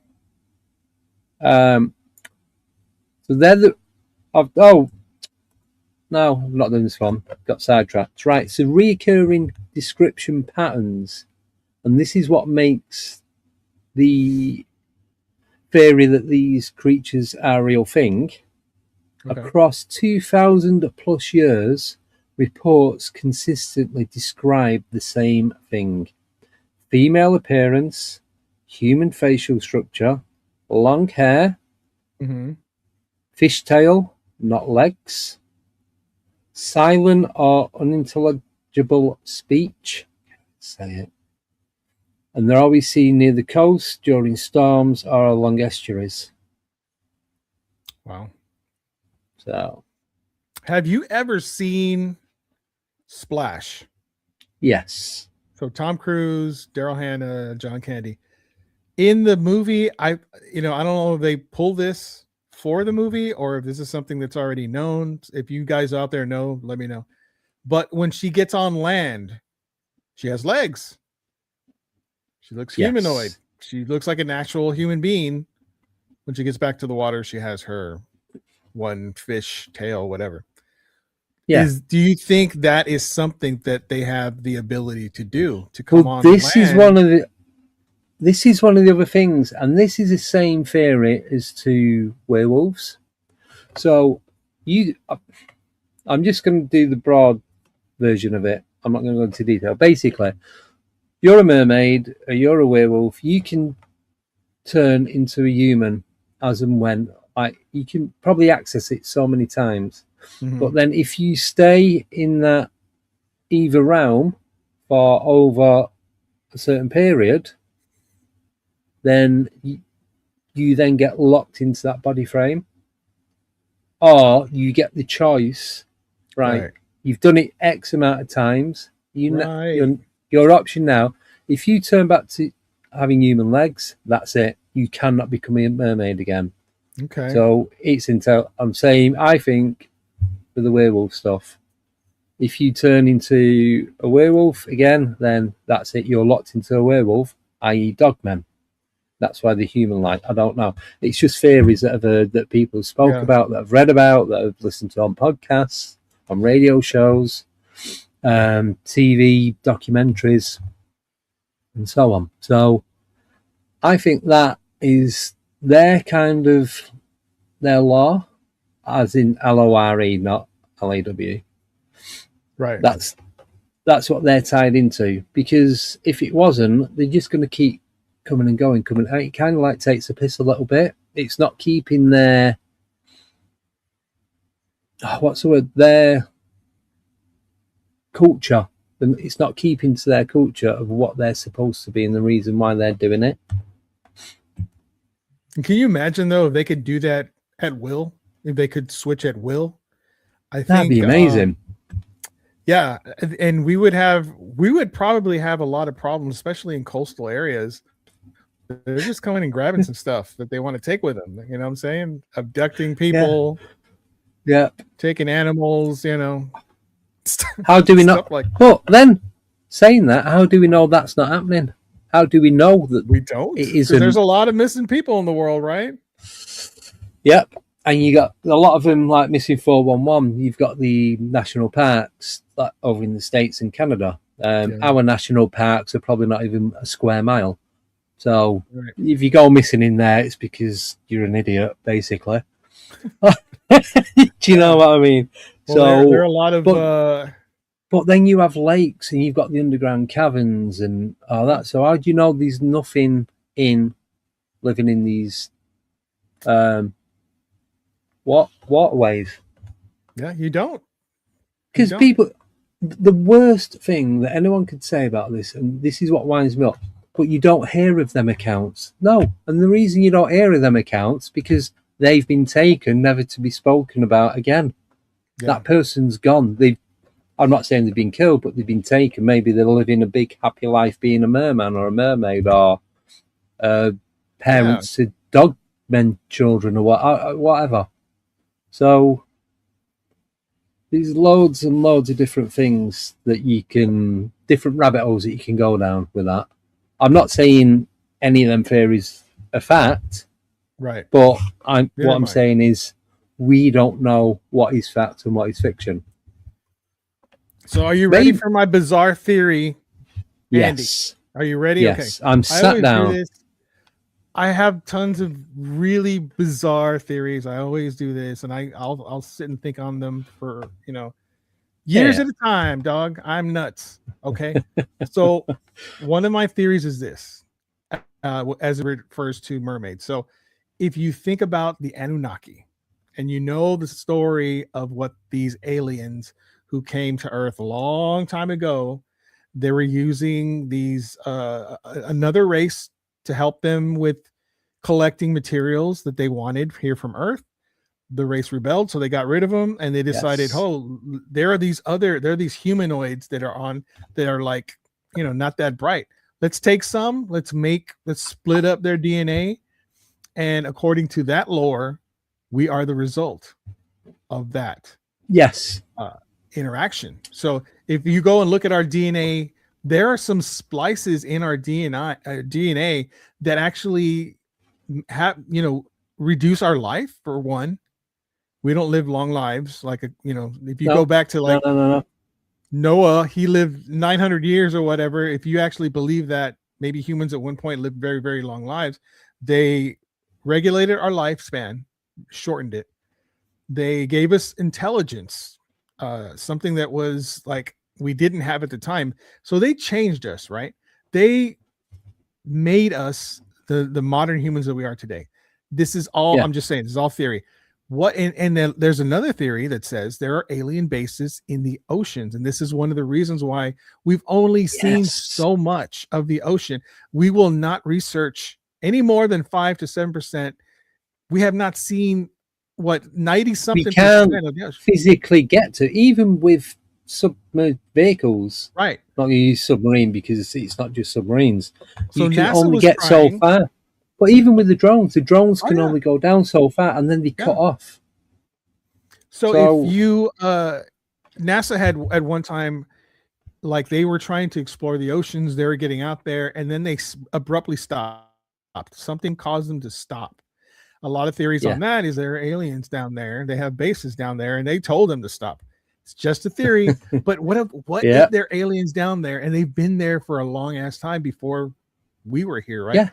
S1: so they're the. No, I'm not doing this one. Got sidetracked. Right. So recurring description patterns, and this is what makes the theory that these creatures are a real thing. Okay. Across 2,000 plus years, reports consistently describe the same thing. Female appearance, human facial structure, long hair, fishtail, not legs, silent or unintelligible speech. Say it. And they're always seen near the coast during storms or along estuaries.
S2: Wow.
S1: So,
S2: have you ever seen Splash?
S1: Yes.
S2: So Tom Cruise, Daryl Hannah, John Candy. in the movie, I don't know if they pull this for the movie or if this is something that's already known. If you guys out there know, let me know. But when she gets on land, she has legs. She looks humanoid.
S1: Yes.
S2: She looks like an actual human being. When she gets back to the water, she has her one fish tail, whatever.
S1: Yeah.
S2: Do you think that is something that they have the ability to do, to come
S1: Well,
S2: on
S1: this is one
S2: land?
S1: of the other things, and this is the same theory as to werewolves. So I'm just going to do the broad version of it. I'm not going to go into detail. Basically, you're a mermaid or you're a werewolf. You can turn into a human as and when. Like, you can probably access it so many times.
S2: Mhm.
S1: But then if you stay in that either realm for over a certain period, then you then get locked into that body frame, or you get the choice, right? You've done it X amount of times. Your option now, if you turn back to having human legs, that's it. You cannot become a mermaid again.
S2: Okay.
S1: So it's I'm saying, I think, for the werewolf stuff, if you turn into a werewolf again, then that's it. You're locked into a werewolf, i.e., dogmen. That's why the human light. I don't know. It's just theories that I've heard, that people have spoke about, that I've read about, that I've listened to on podcasts, on radio shows, TV documentaries, and so on. So I think that is their law, as in LORE, not LAW.
S2: Right.
S1: That's what they're tied into. Because if it wasn't, they're just going to keep coming and going. It kind of like takes the piss a little bit. It's not keeping their their culture. It's not keeping to their culture of what they're supposed to be and the reason why they're doing it.
S2: Can you imagine, though, if they could do that at will? If they could switch at will?
S1: That'd be amazing.
S2: Yeah, and we would probably have a lot of problems, especially in coastal areas. They're just coming and grabbing some stuff that they want to take with them. You know what I'm saying? Abducting people.
S1: Yeah.
S2: Taking animals,
S1: How do we know?
S2: Like,
S1: but then, saying that, how do we know that's not happening? How do we know that
S2: we don't?
S1: It isn't.
S2: There's a lot of missing people in the world, right?
S1: Yep. And you got a lot of them, like Missing 411. You've got the national parks, like over in the States and Canada. Our national parks are probably not even a square mile. So if you go missing in there, it's because you're an idiot, basically. Do you know what I mean?
S2: Well,
S1: so
S2: there are a lot of.
S1: But then you have lakes and you've got the underground caverns and all that. So how do you know there's nothing living in these waterways?
S2: Yeah, you don't.
S1: Because the worst thing that anyone could say about this, and this is what winds me up, but you don't hear of them accounts. No. And the reason you don't hear of them accounts, because they've been taken, never to be spoken about again. Yeah. That person's gone. I'm not saying they've been killed, but they've been taken. Maybe they're living a big happy life being a merman or a mermaid, or parents to dog men children, or whatever. So there's loads and loads of different things different rabbit holes that you can go down with that. I'm not saying any of them theories are fact,
S2: right?
S1: But what I'm saying is we don't know what is fact and what is fiction.
S2: So are you ready for my bizarre theory, Andy?
S1: Yes.
S2: Are you ready?
S1: Yes. Okay. I'm sat down.
S2: I have tons of really bizarre theories. I always do this, and I'll sit and think on them for years at a time, dog. I'm nuts. Okay. So one of my theories is this, as it refers to mermaids. So if you think about the Anunnaki, and you know the story of what these aliens who came to Earth a long time ago, they were using these another race to help them with collecting materials that they wanted here from Earth. The race rebelled, so they got rid of them, and they decided, there are these humanoids that are like, not that bright. let's take some, let's split up their DNA. And according to that lore, we are the result of that
S1: Yes.
S2: interaction. So if you go and look at our DNA, there are some splices in our DNA that actually have, reduce our life. For one, we don't live long lives. Like, if you go back to like
S1: no.
S2: Noah, he lived 900 years or whatever. If you actually believe that maybe humans at one point lived very, very long lives, they regulated our lifespan, shortened it. They gave us intelligence, something that was like we didn't have at the time. So they changed us, right? They made us the modern humans that we are today. This is all, I'm just saying, this is all theory. And then there's another theory that says there are alien bases in the oceans. And this is one of the reasons why we've only seen so much of the ocean. We will not research any more than 5 to 7%. We have not seen what 90 something
S1: we can't physically get to, even with submerged vehicles.
S2: Right.
S1: Not going to use submarine because it's not just submarines.
S2: So
S1: you can
S2: NASA
S1: only get so far. But even with the drones can only go down so far, and then they cut off.
S2: So if you NASA had at one time, like, they were trying to explore the oceans, they were getting out there, and then they abruptly stopped. Something caused them to stop. A lot of theories on that is there are aliens down there, they have bases down there, and they told them to stop. It's just a theory. But what if there are aliens down there and they've been there for a long ass time before we were here, right?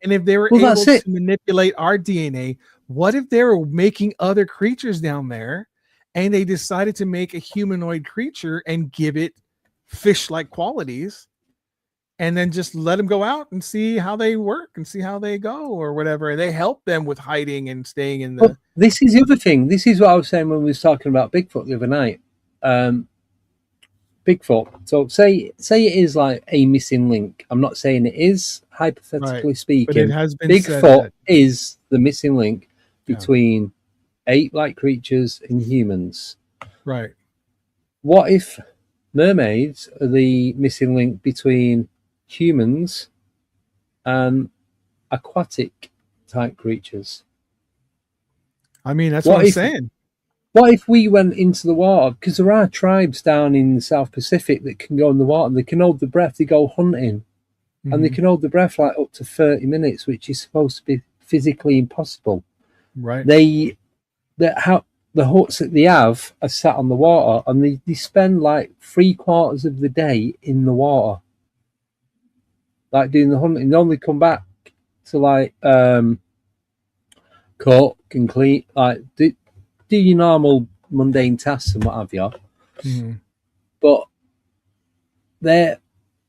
S2: And if they were able to manipulate our DNA, what if they were making other creatures down there and they decided to make a humanoid creature and give it fish-like qualities and then just let them go out and see how they work and see how they go or whatever. And they help them with hiding and staying in the...
S1: But this is the other thing. This is what I was saying when we was talking about Bigfoot the other night. Bigfoot. So say it is like a missing link. I'm not saying it is, hypothetically speaking.
S2: But it has been
S1: Bigfoot is the missing link between ape-like creatures and humans.
S2: Right.
S1: What if mermaids are the missing link between humans and aquatic type creatures?
S2: I mean, that's what I'm saying.
S1: What if we went into the water? Because there are tribes down in the South Pacific that can go in the water and they can hold the breath. They go hunting and they can hold the breath like up to 30 minutes, which is supposed to be physically impossible.
S2: Right.
S1: The huts that they have are sat on the water and they spend like 3/4 of the day in the water, like doing the hunting. They only come back to like cook and clean, like do your normal mundane tasks and what have you. But they're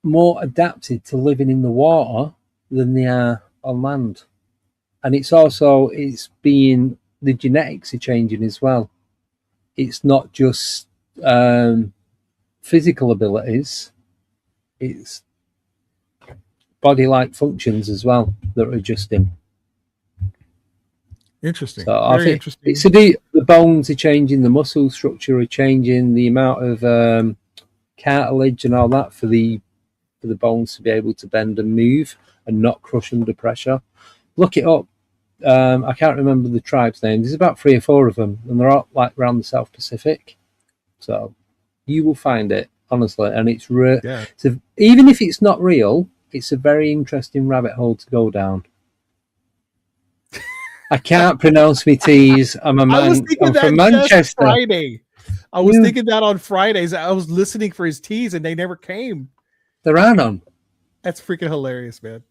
S1: more adapted to living in the water than they are on land. And it's being, the genetics are changing as well. It's not just physical abilities, it's body-like functions as well that are adjusting.
S2: Interesting.
S1: So I think interesting. The bones are changing, the muscle structure are changing, the amount of cartilage and all that for the bones to be able to bend and move and not crush under pressure. Look it up. I can't remember the tribe's name. There's about 3 or 4 of them, and they're all like around the South Pacific. So you will find it, honestly, and it's so even if it's not real, it's a very interesting rabbit hole to go down. I can't pronounce my T's. I'm from Manchester.
S2: Friday. I was thinking that on Fridays. I was listening for his T's and they never came.
S1: They're on.
S2: That's freaking hilarious, man.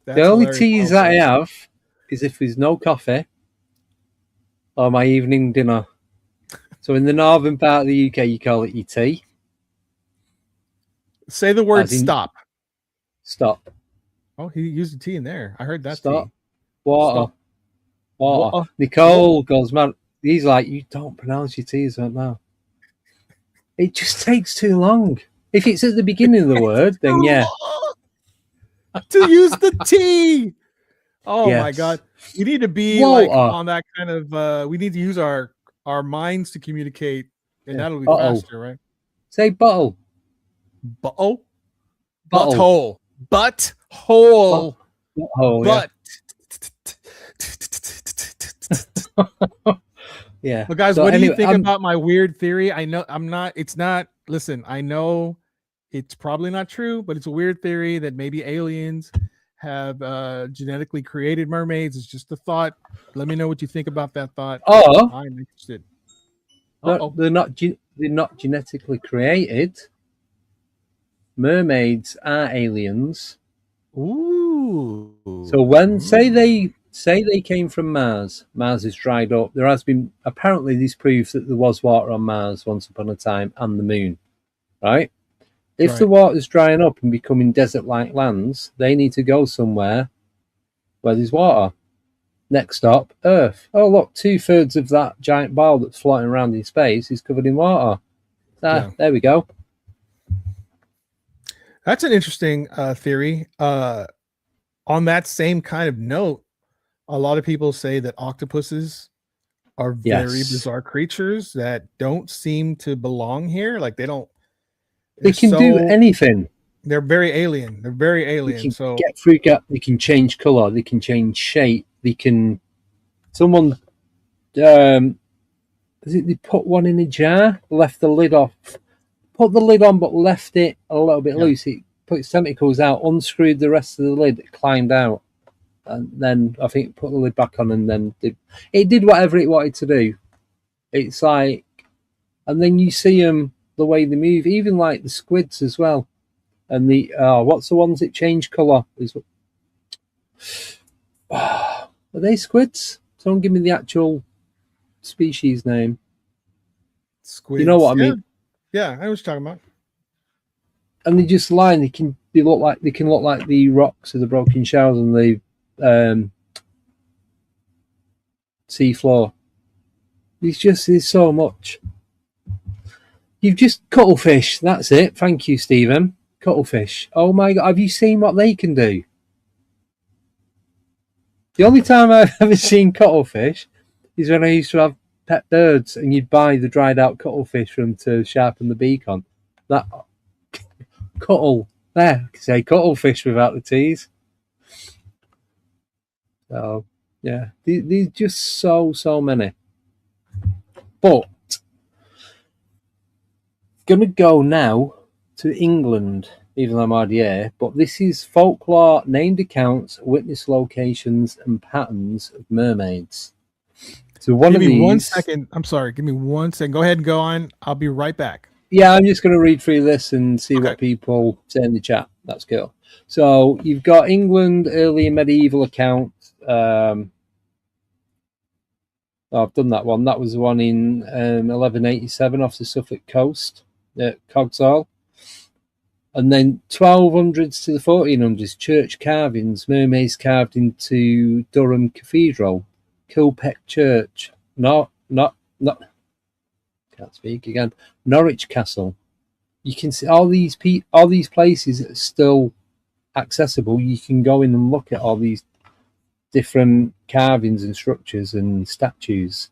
S1: The only T's that I have is if there's no coffee or my evening dinner. So in the northern part of the UK, you call it your tea.
S2: Say the word stop.
S1: Stop.
S2: Oh, he used a T in there. I heard that.
S1: Stop. Tea. Water. Nicole goes, man, he's like, you don't pronounce your T's right now. It just takes too long. If it's at the beginning of the word, then yeah.
S2: To use the T. Oh my God. We need to be like on that kind of we need to use our minds to communicate, and that'll be faster, right?
S1: Say bottle.
S2: Butthole. Butthole.
S1: Oh,
S2: But
S1: yeah.
S2: Well, guys,
S1: So
S2: what do you
S1: anyway,
S2: think about my weird theory? I know it's not, listen, I know it's probably not true, but it's a weird theory that maybe aliens have genetically created mermaids. It's just a thought. Let me know what you think about that thought.
S1: or
S2: I'm interested.
S1: they're not genetically created. Mermaids are aliens.
S2: Ooh.
S1: So when say they came from Mars, Mars is dried up. There has been apparently this proves that there was water on Mars once upon a time and the moon, right? If the water's drying up and becoming desert-like lands, they need to go somewhere where there's water. Next stop, Earth. Oh look, 2/3 of that giant ball that's floating around in space is covered in water. There we go.
S2: That's an interesting theory. On that same kind of note, a lot of people say that octopuses are very bizarre creatures that don't seem to belong here. Like they
S1: can do anything.
S2: They're very alien.
S1: They can get freak out. They can change color. They can change shape. They can. Someone, they put one in a jar, left the lid off, put the lid on, but left it a little bit loose. It put its tentacles out, unscrewed the rest of the lid, it climbed out, and then I think put the lid back on, and then it did whatever it wanted to do. It's like, and then you see them the way they move, even like the squids as well. And the what's the ones that change colour? Are they squids? Someone give me the actual species name.
S2: Squids.
S1: You know what I mean?
S2: Yeah, I know what you're talking about.
S1: And they just lie. They can look like the rocks of the broken shells and the sea floor. There's so much. You've just cuttlefish. That's it. Thank you, Stephen. Cuttlefish. Oh my God! Have you seen what they can do? The only time I've ever seen cuttlefish is when I used to have pet birds, and you'd buy the dried out cuttlefish for them to sharpen the beak on. That cuttle there, I can say cuttlefish without the T's. So yeah, there's just so many. But gonna go now to England, even though I'm already here. But this is folklore, named accounts, witness locations, and patterns of mermaids. So
S2: Give me 1 second. I'm sorry. Give me 1 second. Go ahead and go on. I'll be right back.
S1: Yeah, I'm just going to read through this and see what people say in the chat. That's cool. So you've got England, early medieval accounts. I've done that one. That was the one in 1187 off the Suffolk coast at Cogsall. And then 1200s to the 1400s, church carvings, mermaids carved into Durham Cathedral, Kilpeck Church, can't speak again, Norwich Castle. You can see all these places are still accessible. You can go in and look at all these different carvings and structures and statues.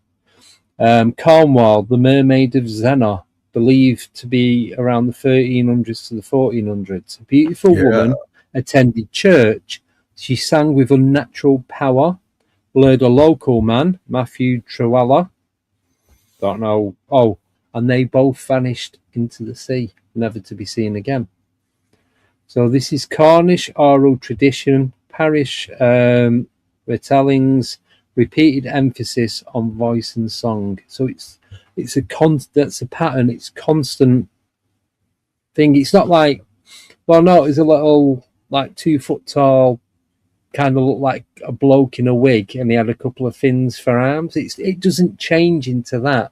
S1: Cornwall, the Mermaid of Zennor, believed to be around the 1300s to the 1400s. A beautiful woman attended church. She sang with unnatural power, lured a local man, Matthew Trewella. Don't know. Oh, and they both vanished into the sea, never to be seen again. So this is Cornish oral tradition, parish retellings, repeated emphasis on voice and song. So that's a pattern. It's constant thing. It's not like, well, no, it's a little like 2 foot tall, kind of looked like a bloke in a wig, and he had a couple of fins for arms. It doesn't change into that.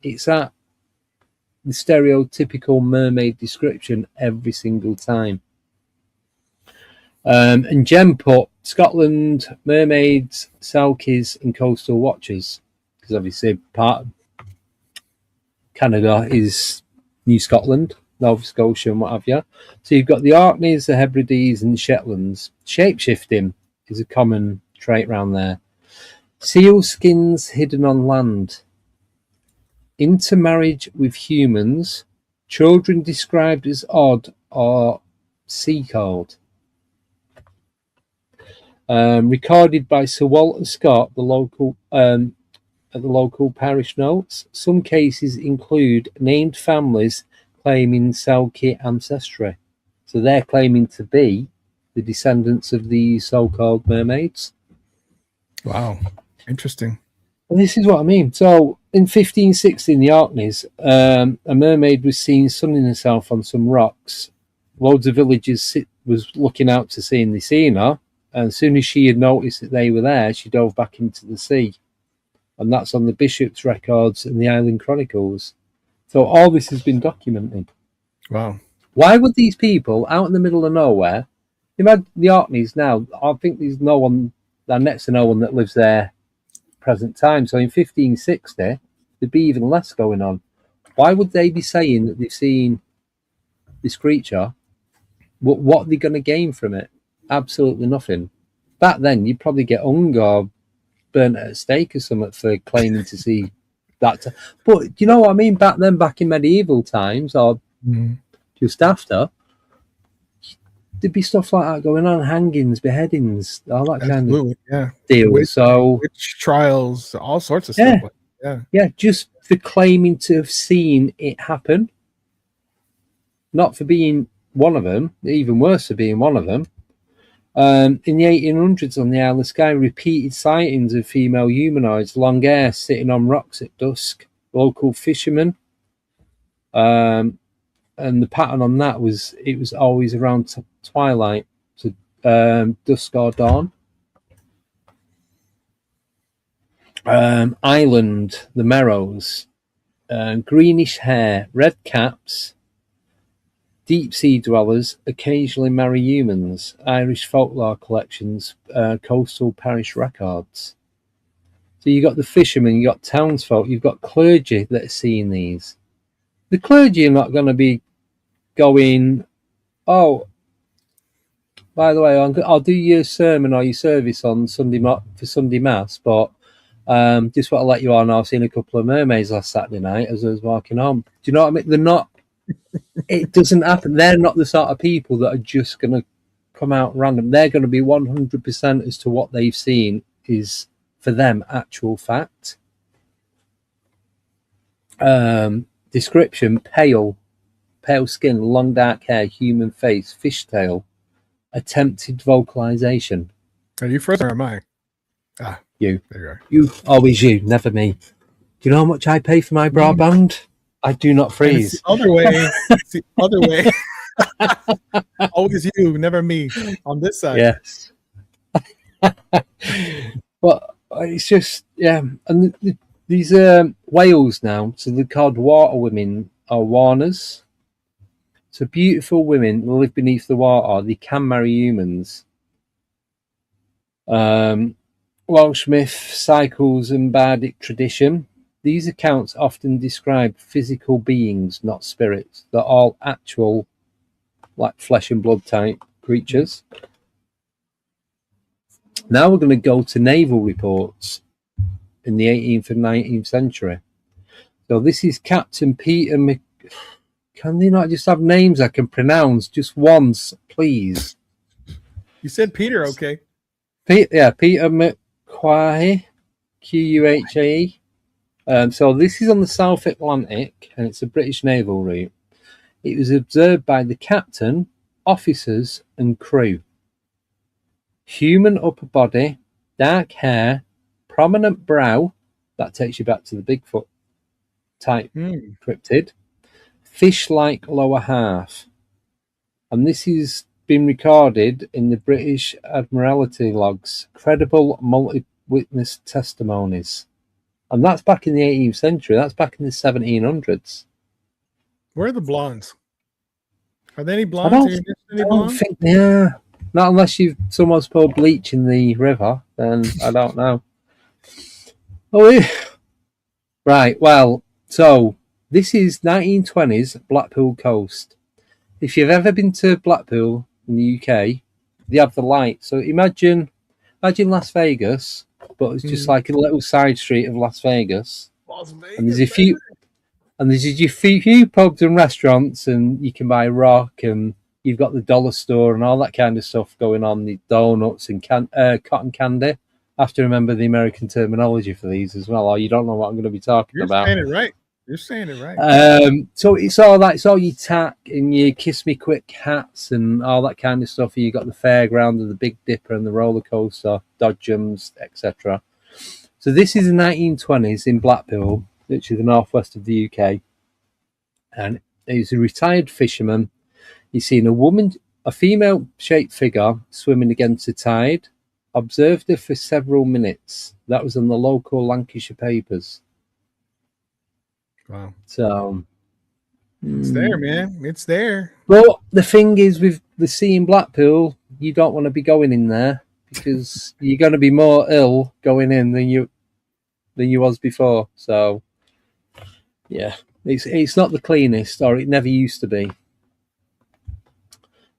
S1: It's that the stereotypical mermaid description every single time. And Jem put Scotland, mermaids, selkies, and coastal watchers, because obviously part of Canada is New Scotland, Nova Scotia, and what have you. So you've got the Orkneys, the Hebrides, and the Shetlands. Shapeshifting is a common trait around there. Seal skins hidden on land. Intermarriage with humans. Children described as odd or sea-called. recorded by Sir Walter Scott, the local at the local parish notes. Some cases include named families claiming Selkie ancestry. So they're claiming to be the descendants of these so-called mermaids.
S2: Wow. Interesting.
S1: And this is what I mean. So in 1560 in the Orkneys, a mermaid was seen sunning herself on some rocks. Loads of villagers was looking out to see, and they seen her. And as soon as she had noticed that they were there, she dove back into the sea. And that's on the Bishop's records and the Island Chronicles. So all this has been documented.
S2: Wow.
S1: Why would these people out in the middle of nowhere, imagine the Orkneys now, I think there's no one, there's next to no one that lives there present time. So in 1560, there'd be even less going on. Why would they be saying that they've seen this creature? What are they going to gain from it? Absolutely nothing. Back then, you'd probably get hung or burnt at a stake or something for claiming to see that. But you know what I mean? Back then, back in medieval times or just after, there'd be stuff like that going on, hangings, beheadings, all that kind of deal.
S2: Witch trials, all sorts of stuff.
S1: Yeah, just for claiming to have seen it happen. Not for being one of them, even worse for being one of them. In the 1800s on the Isle of Skye, repeated sightings of female humanoids, long hair, sitting on rocks at dusk. Local fishermen. And the pattern on that was, it was always around twilight, to dusk or dawn. Ireland, the Merrows. Greenish hair, red caps. Deep sea dwellers occasionally marry humans. Irish folklore collections, coastal parish records. So you got the fishermen, you got townsfolk, you've got clergy that are seeing these. The clergy are not going to be going, oh, by the way, I'll do your sermon or your service on Sunday for Sunday Mass, but just want to let you all know I've seen a couple of mermaids last Saturday night as I was walking home. Do you know what I mean? They're not. It doesn't happen. They're not the sort of people that are just going to come out random. They're going to be 100% as to what they've seen is, for them, actual fact. Description: pale skin, long dark hair, human face, fishtail. Attempted vocalization.
S2: Are you first or am I?
S1: You.
S2: There you are.
S1: You, always you, never me. Do you know how much I pay for my broadband? I do not freeze.
S2: Other way. It's the other way. Always you, never me. On this side.
S1: Yes. But it's just, yeah. And these whales now, so they're called water women or warners. So beautiful women live beneath the water. They can marry humans. Welsh myth, cycles, and bardic tradition. These accounts often describe physical beings, not spirits. They're all actual, like flesh and blood type creatures. Now we're going to go to naval reports in the 18th and 19th century. So this is Captain Peter Can they not just have names I can pronounce just once, please?
S2: You said Peter, okay.
S1: Peter McQuahe, Quhae. So this is on the South Atlantic, and it's a British naval route. It was observed by the captain, officers, and crew. Human upper body, dark hair, prominent brow. That takes you back to the Bigfoot type cryptid. Fish-like lower half. And this has been recorded in the British Admiralty logs. Credible multi-witness testimonies. And that's back in the 18th century. That's back in the 1700s.
S2: Where are the blondes? Are there any blondes?
S1: I don't think they are. Not unless someone's poured bleach in the river, then I don't know. Right, well, so this is 1920s Blackpool coast. If you've ever been to Blackpool in the UK, they have the light. So imagine Las Vegas, but it's just like a little side street of Las Vegas. And there's a few pubs and restaurants, and you can buy rock and you've got the dollar store and all that kind of stuff going on, the donuts and cotton candy. I have to remember the American terminology for these as well, or you don't know what I'm going to be talking about.
S2: You're saying it right. You're saying it right.
S1: So it's all that. It's all your tack and your kiss me quick hats and all that kind of stuff. You got the fairground and the Big Dipper and the roller coaster, dodgems, etc. So this is the 1920s in Blackpool, which is the northwest of the UK, and he's a retired fisherman. He's seen a female-shaped figure swimming against the tide. Observed her for several minutes. That was in the local Lancashire papers.
S2: Wow.
S1: So
S2: it's there, man. It's there.
S1: But the thing is, with the sea in Blackpool, you don't want to be going in there because you're going to be more ill going in than you was before. So yeah, it's not the cleanest, or it never used to be.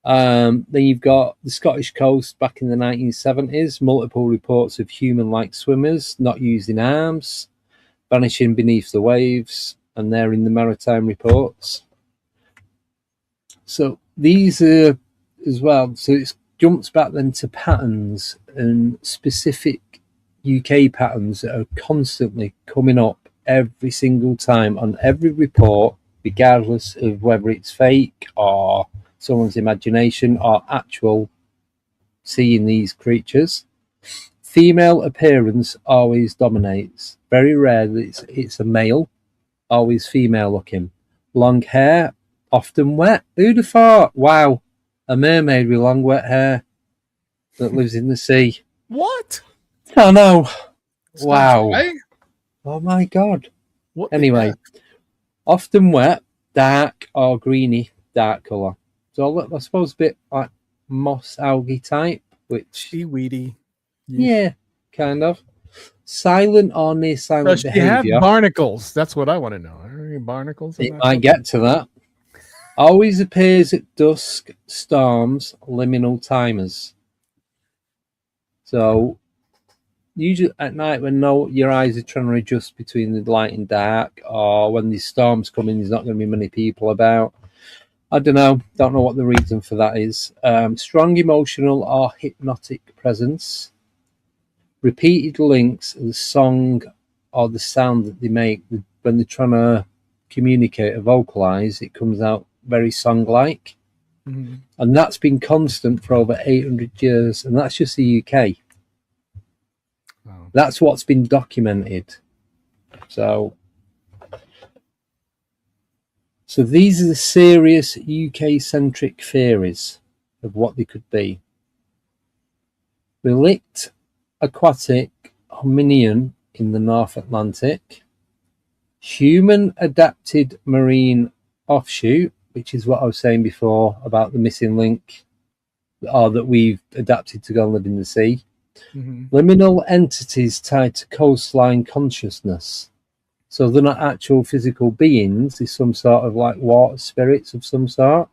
S1: Then you've got the Scottish coast back in the 1970s. Multiple reports of human-like swimmers not using arms, vanishing beneath the waves, and they're in the maritime reports. So these are as well. So it jumps back then to patterns and specific UK patterns that are constantly coming up every single time on every report, regardless of whether it's fake or someone's imagination or actual seeing these creatures. Female appearance always dominates. Very rare that it's a male, always female looking. Long hair, often wet. Who'd have thought? Wow, a mermaid with long wet hair that lives in the sea.
S2: What?
S1: I know.
S2: It's
S1: wow.
S2: Right?
S1: Oh my God.
S2: What
S1: anyway, often wet, dark or greeny, dark colour. So I suppose a bit like moss algae type, which
S2: seaweedy.
S1: Yeah, kind of. Silent or near silent behaviour.
S2: Have barnacles. That's what I want to know. Are there any barnacles?
S1: It might get to that. Always appears at dusk, storms, liminal timers. So usually at night when your eyes are trying to adjust between the light and dark, or when these storms come in, there's not going to be many people about. I don't know what the reason for that is. Strong emotional or hypnotic presence. Repeated links, the song or the sound that they make when they're trying to communicate or vocalize, it comes out very song-like.
S2: Mm-hmm.
S1: And that's been constant for over 800 years, and that's just the UK. Wow. That's what's been documented. So these are the serious UK-centric theories of what they could be. Relict aquatic hominian in the North Atlantic. Human-adapted marine offshoot, which is what I was saying before about the missing link, or that we've adapted to go and live in the sea. Mm-hmm. Liminal entities tied to coastline consciousness. So they're not actual physical beings, they're some sort of like water spirits of some sort.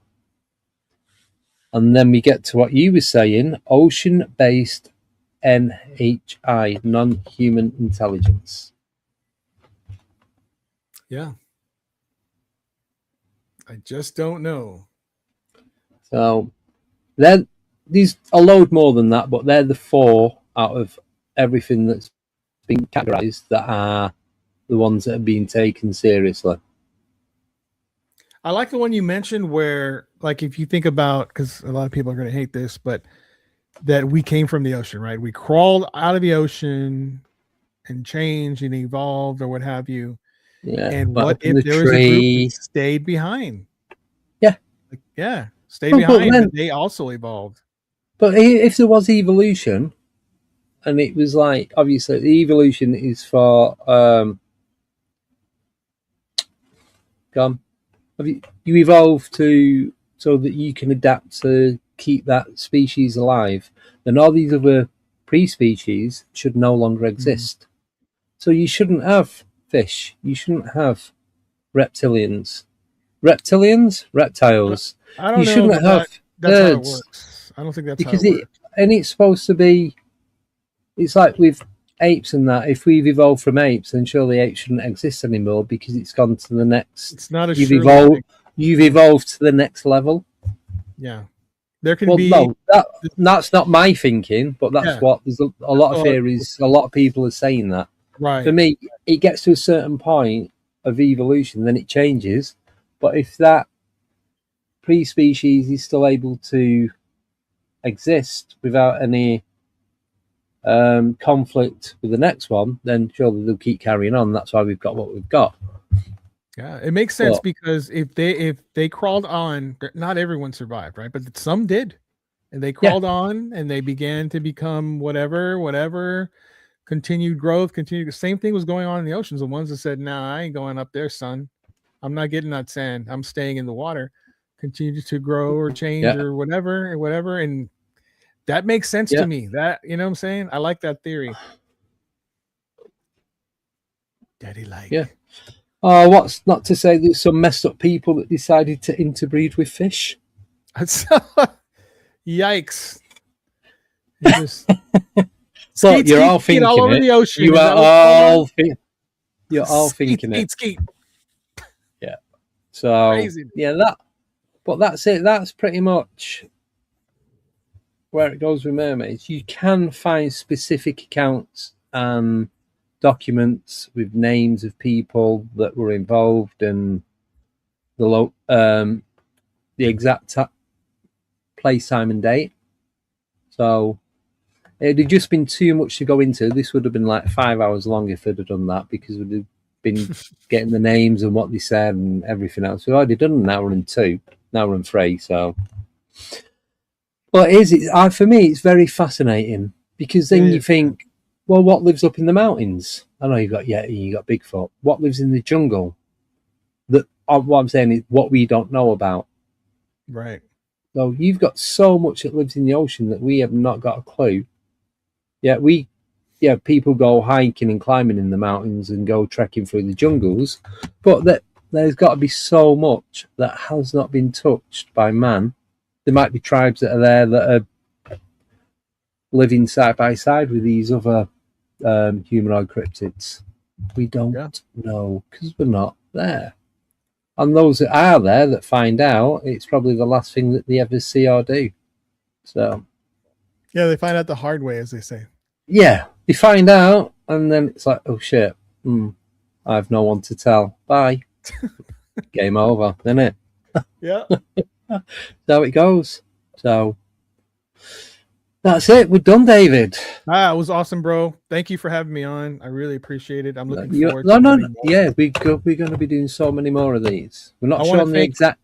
S1: And then we get to what you were saying, ocean-based NHI, non-human intelligence.
S2: Yeah. I just don't know.
S1: So these a load more than that, but they're the 4 out of everything that's been categorized that are the ones that are being taken seriously.
S2: I like the one you mentioned where, like, if you think about, because a lot of people are going to hate this, but that we came from the ocean, right? We crawled out of the ocean and changed and evolved or what have you.
S1: Yeah.
S2: And what if there was a group that stayed behind?
S1: Yeah.
S2: Stayed behind, but they also evolved.
S1: But if there was evolution, and it was like, obviously, the evolution is for you evolve so that you can adapt to keep that species alive, then all these other pre-species should no longer exist. Mm-hmm. So you shouldn't have fish. You shouldn't have reptiles.
S2: I don't
S1: you
S2: know
S1: shouldn't have
S2: that's
S1: birds.
S2: How it works. I don't think that's
S1: because
S2: how it works.
S1: It's supposed to be. It's like with apes and that. If we've evolved from apes, then surely apes shouldn't exist anymore because it's gone to the next.
S2: It's not a.
S1: You've evolved to the next level.
S2: Yeah. There can be.
S1: No, that's not my thinking, but that's what there's a lot of theories. A lot of people are saying that.
S2: Right.
S1: For me, it gets to a certain point of evolution, then it changes. But if that pre-species is still able to exist without any conflict with the next one, then surely they'll keep carrying on. That's why we've got what we've got.
S2: Yeah, it makes sense because if they crawled on, not everyone survived, right? But some did, and they crawled on and they began to become whatever. Continued growth, The same thing was going on in the oceans. The ones that said, "Nah, I ain't going up there, son. I'm not getting that sand. I'm staying in the water." Continued to grow or change or whatever, and that makes sense to me. That, you know what I'm saying? I like that theory. Daddy like.
S1: Yeah. Oh, what's not to say there's some messed up people that decided to interbreed with fish?
S2: Yikes.
S1: So you're all thinking
S2: all over
S1: it.
S2: The ocean.
S1: You are all you're all thinking it.
S2: Skeet.
S1: Yeah. So
S2: crazy.
S1: But that's it. That's pretty much where it goes with mermaids. You can find specific accounts and documents with names of people that were involved and the exact place, time, and date. So it had just been too much to go into. This would have been like 5 hours long if they'd have done that, because we'd have been getting the names and what they said and everything else. We've already done an hour and 2, an hour and 3. So, well, for me, it's very fascinating, because then you think, well, what lives up in the mountains? I know you've got Yeti, you got Bigfoot. What lives in the jungle? What I'm saying is what we don't know about.
S2: Right.
S1: So you've got so much that lives in the ocean that we have not got a clue. People go hiking and climbing in the mountains and go trekking through the jungles, but there's got to be so much that has not been touched by man. There might be tribes that are there that are living side by side with these other humanoid cryptids. We don't know, because we're not there. And those that are there that find out, it's probably the last thing that they ever see or do. So,
S2: yeah, they find out the hard way, as they say.
S1: Yeah, they find out, and then it's like, oh shit, I have no one to tell. Bye. Game over, isn't it?
S2: Yeah.
S1: That's how it goes. So that's it. We're done, David.
S2: It was awesome, bro. Thank you for having me on. I really appreciate it. I'm looking forward to
S1: No. Yeah, we're going to be doing so many more of these. We're not sure on the exact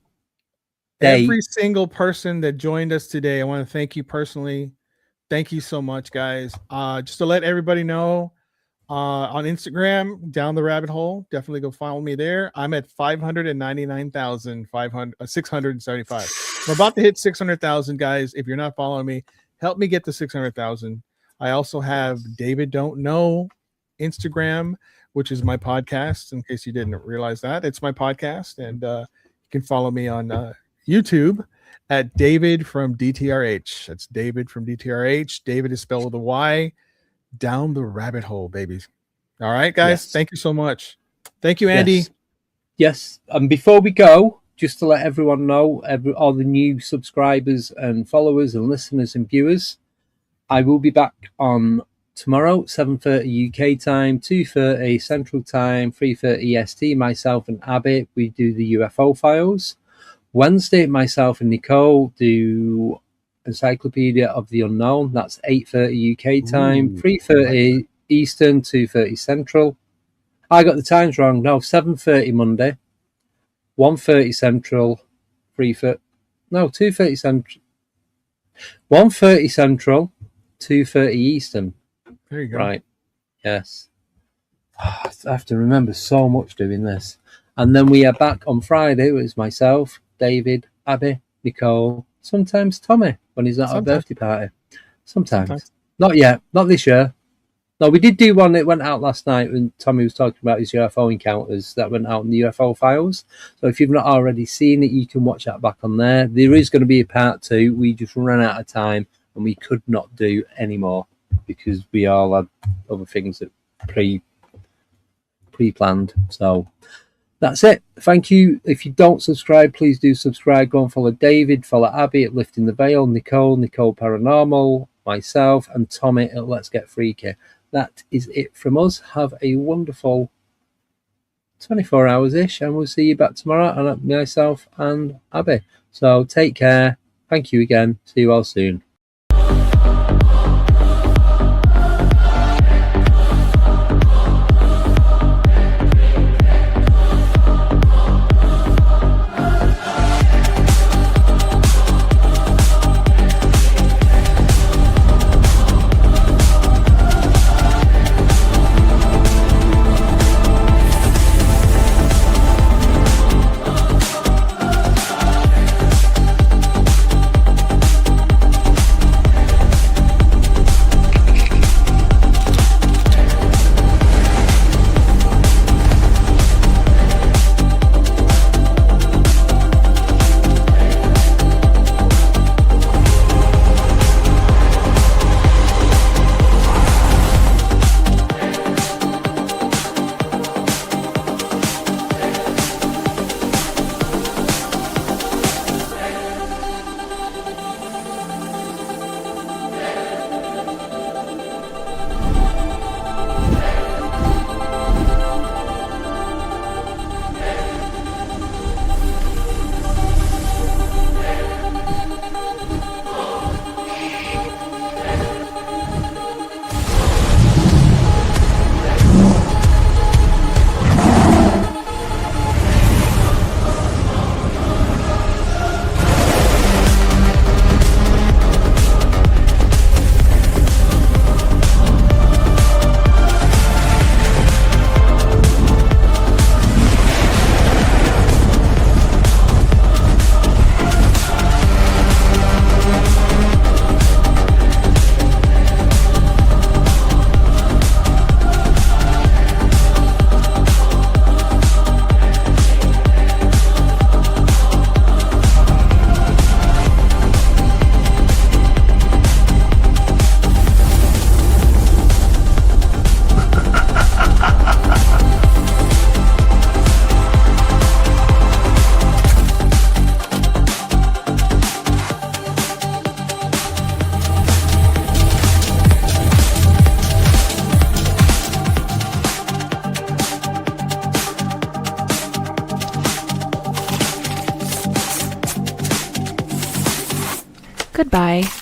S1: date.
S2: Every single person that joined us today, I want to thank you personally. Thank you so much, guys. Just to let everybody know, on Instagram, Down the Rabbit Hole, definitely go follow me there. I'm at 599,675. I'm about to hit 600,000, guys. If you're not following me, help me get to 600,000. I also have David Don't Know Instagram, which is my podcast. In case you didn't realize that, it's my podcast, and you can follow me on YouTube at David from DTRH. That's David from DTRH. David is spelled with a Y. Down the rabbit hole, babies. All right, guys. Yes. Thank you so much. Thank you, Andy.
S1: Yes. And before we go, just to let everyone know, all the new subscribers and followers and listeners and viewers, I will be back on tomorrow, 7:30 UK time, 2:30 Central Time, 3:30 EST. Myself and Abby, we do the UFO files. Wednesday, myself and Nicole do Encyclopedia of the Unknown. That's 8:30 UK time, 3:30 Eastern, 2:30 Central. I got the times wrong. No, 7:30 Monday, 1:30 Central, 2:30 Central, 1:30 Central, 2:30 Eastern.
S2: There you go.
S1: Right. Yes. I have to remember so much doing this. And then we are back on Friday. It was myself, David, Abby, Nicole, sometimes Tommy when he's at our birthday party. Sometimes. Not yet. Not this year. No, we did do one that went out last night when Tommy was talking about his UFO encounters that went out in the UFO files. So if you've not already seen it, you can watch that back on there. There is going to be a part 2. We just ran out of time and we could not do any more because we all had other things that pre-planned. So That's it. Thank you. If you don't subscribe, please do subscribe. Go and follow David, follow Abby at Lifting the Veil, Nicole Paranormal, myself, and Tommy at Let's Get Freaky. That is it from us. Have a wonderful 24 hours-ish, and we'll see you back tomorrow, and myself and Abby. So take care. Thank you again. See you all soon.
S3: Goodbye.